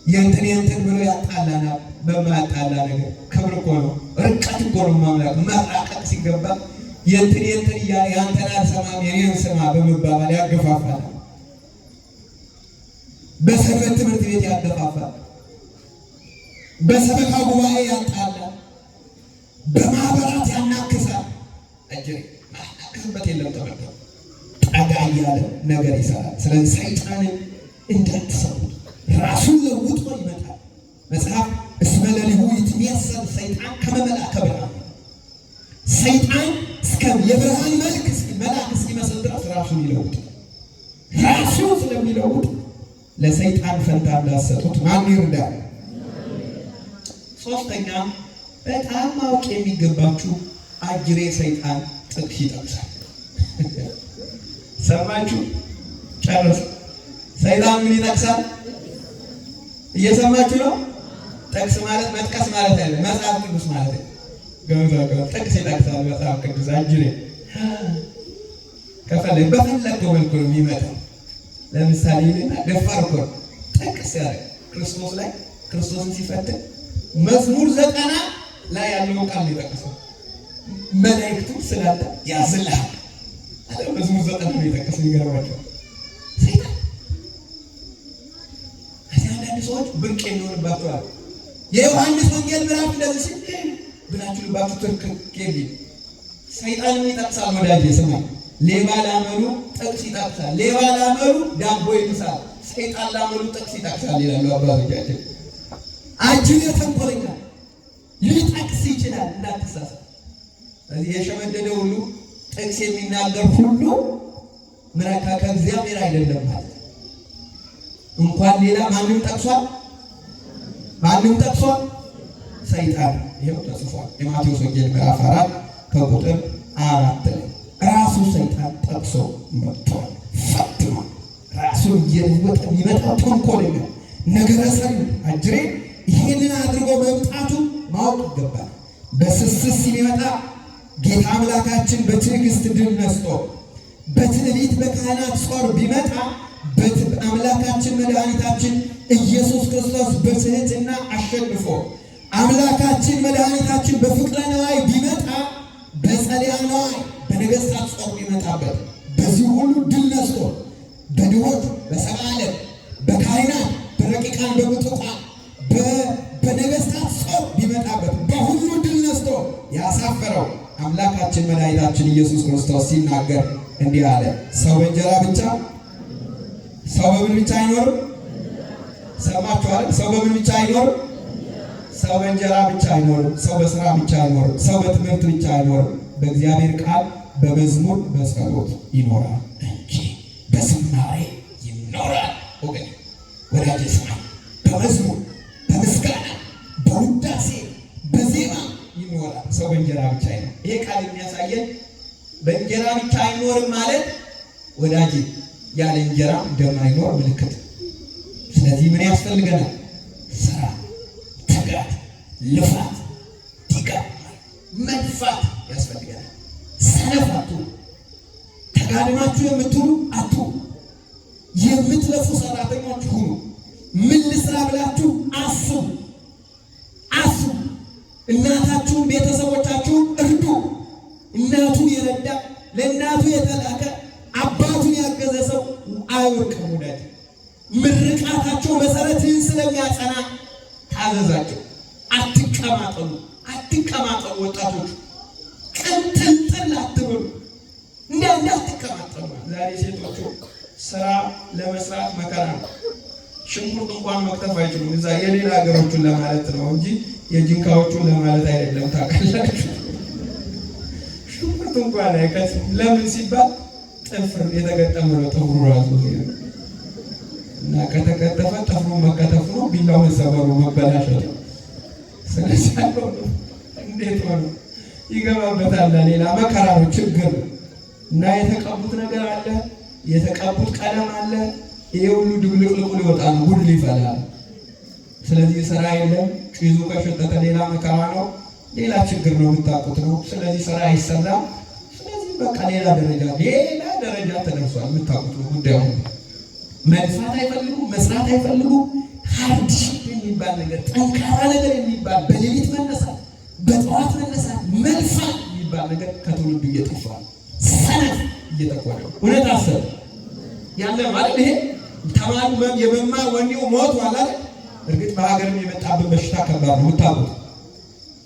የእንትን ብሎ ያጣላናል። በማያጣላ ነገር ክብር እኮ ነው፣ ርቀት እኮ ነው ማምላክ። መራቀቅ ሲገባ የእንትን እያለ ያንተን አልሰማም የኔን ስማ በመባባል ያገፋፋል። በሰንበት ትምህርት ቤት ያገፋፋል። በሰበካ ጉባኤ ያጣላል። በማህበራት ያናክሳል። አጅሬ ማናክስበት የለም። ተመልከቱ፣ ጠጋ እያለ ነገር ይሰራል። ስለዚህ ሰይጣንን እንዳትሰሙት፣ ራሱን ለውጦ ይመጣል። መጽሐፍ እስመ ለሊሁ ይትሜሰል ሰይጣን ከመ መልአከ ብርሃን፣ ሰይጣን እስከ የብርሃን መልአክ እስኪመስል ድረስ ራሱን ይለውጣል። ራሱን ስለሚለውጥ ለሰይጣን ፈንታ እንዳትሰጡት። ማን ይርዳል? ሶስተኛ በጣም ማወቅ የሚገባችሁ አጅሬ ሰይጣን ጥቅስ ይጠቅሳል። ሰማችሁ? ጨርስ። ሰይጣን ምን ይጠቅሳል? እየሰማችሁ ነው? ጥቅስ ማለት መጥቀስ ማለት አይደለም፣ መጽሐፍ ቅዱስ ማለት ነው። ጥቅስ ይጠቅሳል መጽሐፍ ቅዱስ። አጅሬ ከፈለግ በፈለገው መልኩ ነው የሚመጣው። ለምሳሌ ደፋር እኮ ጥቅስ ያደርግ ክርስቶስ ላይ ክርስቶስን ሲፈትን መዝሙር 90 ላይ ያለው ቃል ይጠቅሳል። መላእክቱ ስላለ ያዝልሃል አለ። መዝሙር 90 ነው የጠቀሰው። ይገርማቸዋል። ሰይጣን አንዳንድ ሰዎች ብርቅ የሚሆንባቸዋል። የዮሐንስ ወንጌል ምዕራፍ እንደዚህ ሲል ብላችሁ ልባችሁ ትርክኬል ሰይጣን ይጠቅሳል። ወዳጄ ስማኝ፣ ሌባ ላመሉ ጥቅስ ይጠቅሳል። ሌባ ላመሉ ዳቦ ይልሳል፣ ሰይጣን ላመሉ ጥቅስ ይጠቅሳል ይላሉ አባቶቻችን። አጅሬ ተንኮለኛ ሊጠቅስ ይችላል፣ እንዳትሳሳት። ስለዚህ የሸመደደ ሁሉ ጥቅስ የሚናገር ሁሉ ምረካ ከእግዚአብሔር አይደለም ማለት እንኳን ሌላ ማንም ጠቅሷል ሰይጣን። ይሄው ተጽፏል የማቴዎስ ወንጌል ምዕራፍ 4 ከቁጥር 4 ላይ ራሱ ሰይጣን ጠቅሶ መጥቷል። ፈትኖ ራሱን እየለወጠ የሚመጣ ተንኮለኛ ነገረ ሰሪ አጅሬ ይሄንን አድርጎ መምጣቱ ማወቅ ይገባል። በስስት ሲመጣ ጌታ አምላካችን በትዕግስት ድል ነስቶ በትዕቢት በካህናት ጾር ቢመጣ አምላካችን መድኃኒታችን ኢየሱስ ክርስቶስ በትህትና አሸንፎ አምላካችን መድኃኒታችን በፍቅረ ነዋይ ቢመጣ በጸሊያ ነዋይ በነገሥታት ጾር ቢመጣበት በዚህ ሁሉ ድል ነስቶ በድሆች በሰብአ ዓለም በካህናት በረቂቃን በምጡቃን በነገሥታት ጾር ቢመጣበት በሁሉ ድል ነስቶ ያሳፈረው አምላካችን መድኃኒታችን ኢየሱስ ክርስቶስ ሲናገር እንዲህ አለ። ሰው በእንጀራ ብቻ ሰው በምን ብቻ አይኖርም? ሰማችኋል? ሰው በምን ብቻ አይኖርም? ሰው በእንጀራ ብቻ አይኖርም። ሰው በስራ ብቻ አይኖርም። ሰው በትምህርት ብቻ አይኖርም። በእግዚአብሔር ቃል፣ በመዝሙር፣ በጸሎት ይኖራል እንጂ በዝማሬ ይኖራል። ወገን ወዳጄ ስማ፣ በመዝሙር በምስጋና በውዳሴ በዜማ ይኖራል። ሰው በእንጀራ ብቻ አይኖርም። ይሄ ቃል የሚያሳየን በእንጀራ ብቻ አይኖርም ማለት ወዳጄ ያለ እንጀራ እንደማይኖር ምልክት። ስለዚህ ምን ያስፈልገናል? ስራ፣ ትጋት፣ ልፋት፣ ትጋት፣ መልፋት ያስፈልገናል። ሰነፋቱ ተጋድማችሁ የምትሉ አቱ የምትለፉ ሰራተኞች ሁኑ። ምን ልስራ ብላችሁ አስቡ። እናታችሁን ቤተሰቦቻችሁን እርዱ። እናቱን የረዳ ለእናቱ የተላከ አባቱን ያገዘ ሰው አያወርቅም። ወዳጅ ምርቃታቸው መሰረትህን ስለሚያጸና ታዘዛቸው። አትቀማጠሉ፣ አትቀማጠሉ። ወጣቶች ቅንጥልጥል አትበሉ፣ እንዳትቀማጠሉ። ዛሬ ሴቶቹ ስራ ለመስራት መከራ ነው። ሽንኩርት እንኳን መክተፍ አይችሉም። እዛ የሌላ ሀገሮቹን ለማለት ነው እንጂ የጅንካዎቹን ለማለት አይደለም። ታውቃላችሁ፣ ሽንኩርት እንኳን አይከትም። ለምን ሲባል ጥፍር የተገጠመ ነው። ጥፍሩ ራሱ እና ከተከተፈ ጥፍሩ መከተፍ ነው፣ ቢላው መሰበሩ መበላሸት ነው። ስለዚህ እንዴት ሆኖ ይገባበታል? ሌላ መከራ ነው፣ ችግር ነው። እና የተቀቡት ነገር አለ፣ የተቀቡት ቀለም አለ። ይሄ ሁሉ ድብልቅልቁ ሊወጣ ነው፣ ጉድ ሊፈላል። ስለዚህ ስራ የለም። ጭዙ ከሸጠተ ሌላ መከራ ነው፣ ሌላ ችግር ነው፣ የምታውቁት ነው። ስለዚህ ስራ አይሰራም። ስለዚህ በቃ ሌላ ደረጃ ተደርሷል፣ የምታውቁት ነው ጉዳዩ። መልፋት አይፈልጉ፣ መስራት አይፈልጉ። ሃርድሺፕ የሚባል ነገር፣ ጠንካራ ነገር የሚባል በሌሊት መነሳት፣ በጠዋት መነሳት፣ መልፋት የሚባል ነገር ከትውልዱ እየጠፋ ሰነፍ እየተቆረጠ እውነት አሰብ ያለ ማለት ይሄ ተማሩ የመማር ወኔው ሞቷል አይደል? እርግጥ በሀገርም የመጣብን በሽታ ከባድ ነው የምታውቁት።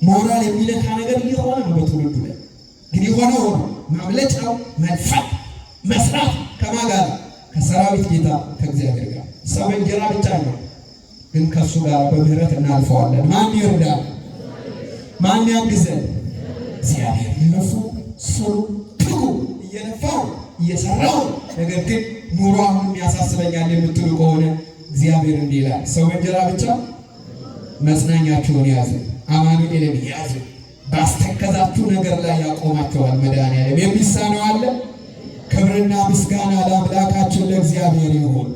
ሞራል የሚነካ ነገር እየሆነ ነው በትውልዱ ላይ። ግን የሆነ ሆኖ ማምለጫው መልፋት መስራት ከማን ጋር? ከሰራዊት ጌታ ከእግዚአብሔር ጋር። ሰው እንጀራ ብቻ ነው፣ ግን ከሱ ጋር በምህረት እናልፈዋለን። ማን ይርዳል? ማን ያግዘን? እግዚአብሔር። ይለፉ፣ ስሩ፣ ትጉ። እየለፋው እየሰራው ነገር ግን ኑሮ አሁንም ያሳስበኛል የምትሉ ከሆነ እግዚአብሔር እንዲህ ይላል፣ ሰው እንጀራ ብቻ መጽናኛችሁን ያዙ፣ አማኑኤልን ያዙ፣ ባስተከዛችሁ ነገር ላይ ያቆማቸዋል መድኃኒዓለም። የሚሳነው አለ? ክብርና ምስጋና ለአምላካችን ለእግዚአብሔር ይሁን።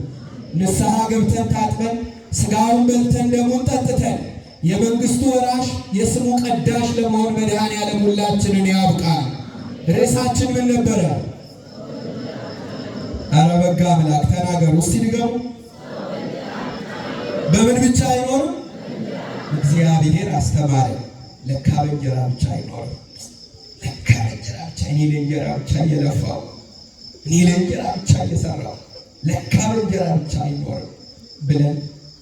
ንስሐ ገብተን ታጥበን ሥጋውን በልተን ደሙን ጠጥተን የመንግሥቱ ወራሽ የስሙ ቀዳሽ ለመሆን መድኃኒዓለም ሁላችንን ያብቃል። ርዕሳችን ምን ነበረ? ኧረ በጋ አምላክ ተናገሩ እስቲ ንገሩ። በምን ብቻ አይኖርም? እግዚአብሔር አስተማረ። ለካ በእንጀራ ብቻ አይኖርም። ለካ በእንጀራ ብቻ እኔ ለእንጀራ ብቻ እየለፋው፣ እኔ ለእንጀራ ብቻ እየሰራው፣ ለካ በእንጀራ ብቻ አይኖርም ብለን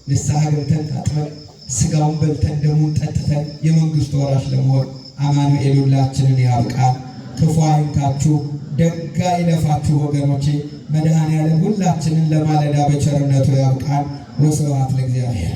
ንስሐ ገብተን ታጥበን ሥጋውን በልተን ደሙን ጠጥተን የመንግሥቱ ወራሽ ለመሆን አማኑኤል ሁላችንን ያብቃን። ክፉ አይንካችሁ፣ ደግ አይለፋችሁ ወገኖቼ። መድኃኒዓለም ሁላችንን ለማለዳ በቸርነቱ ያብቃን። ወስብሐት ለእግዚአብሔር።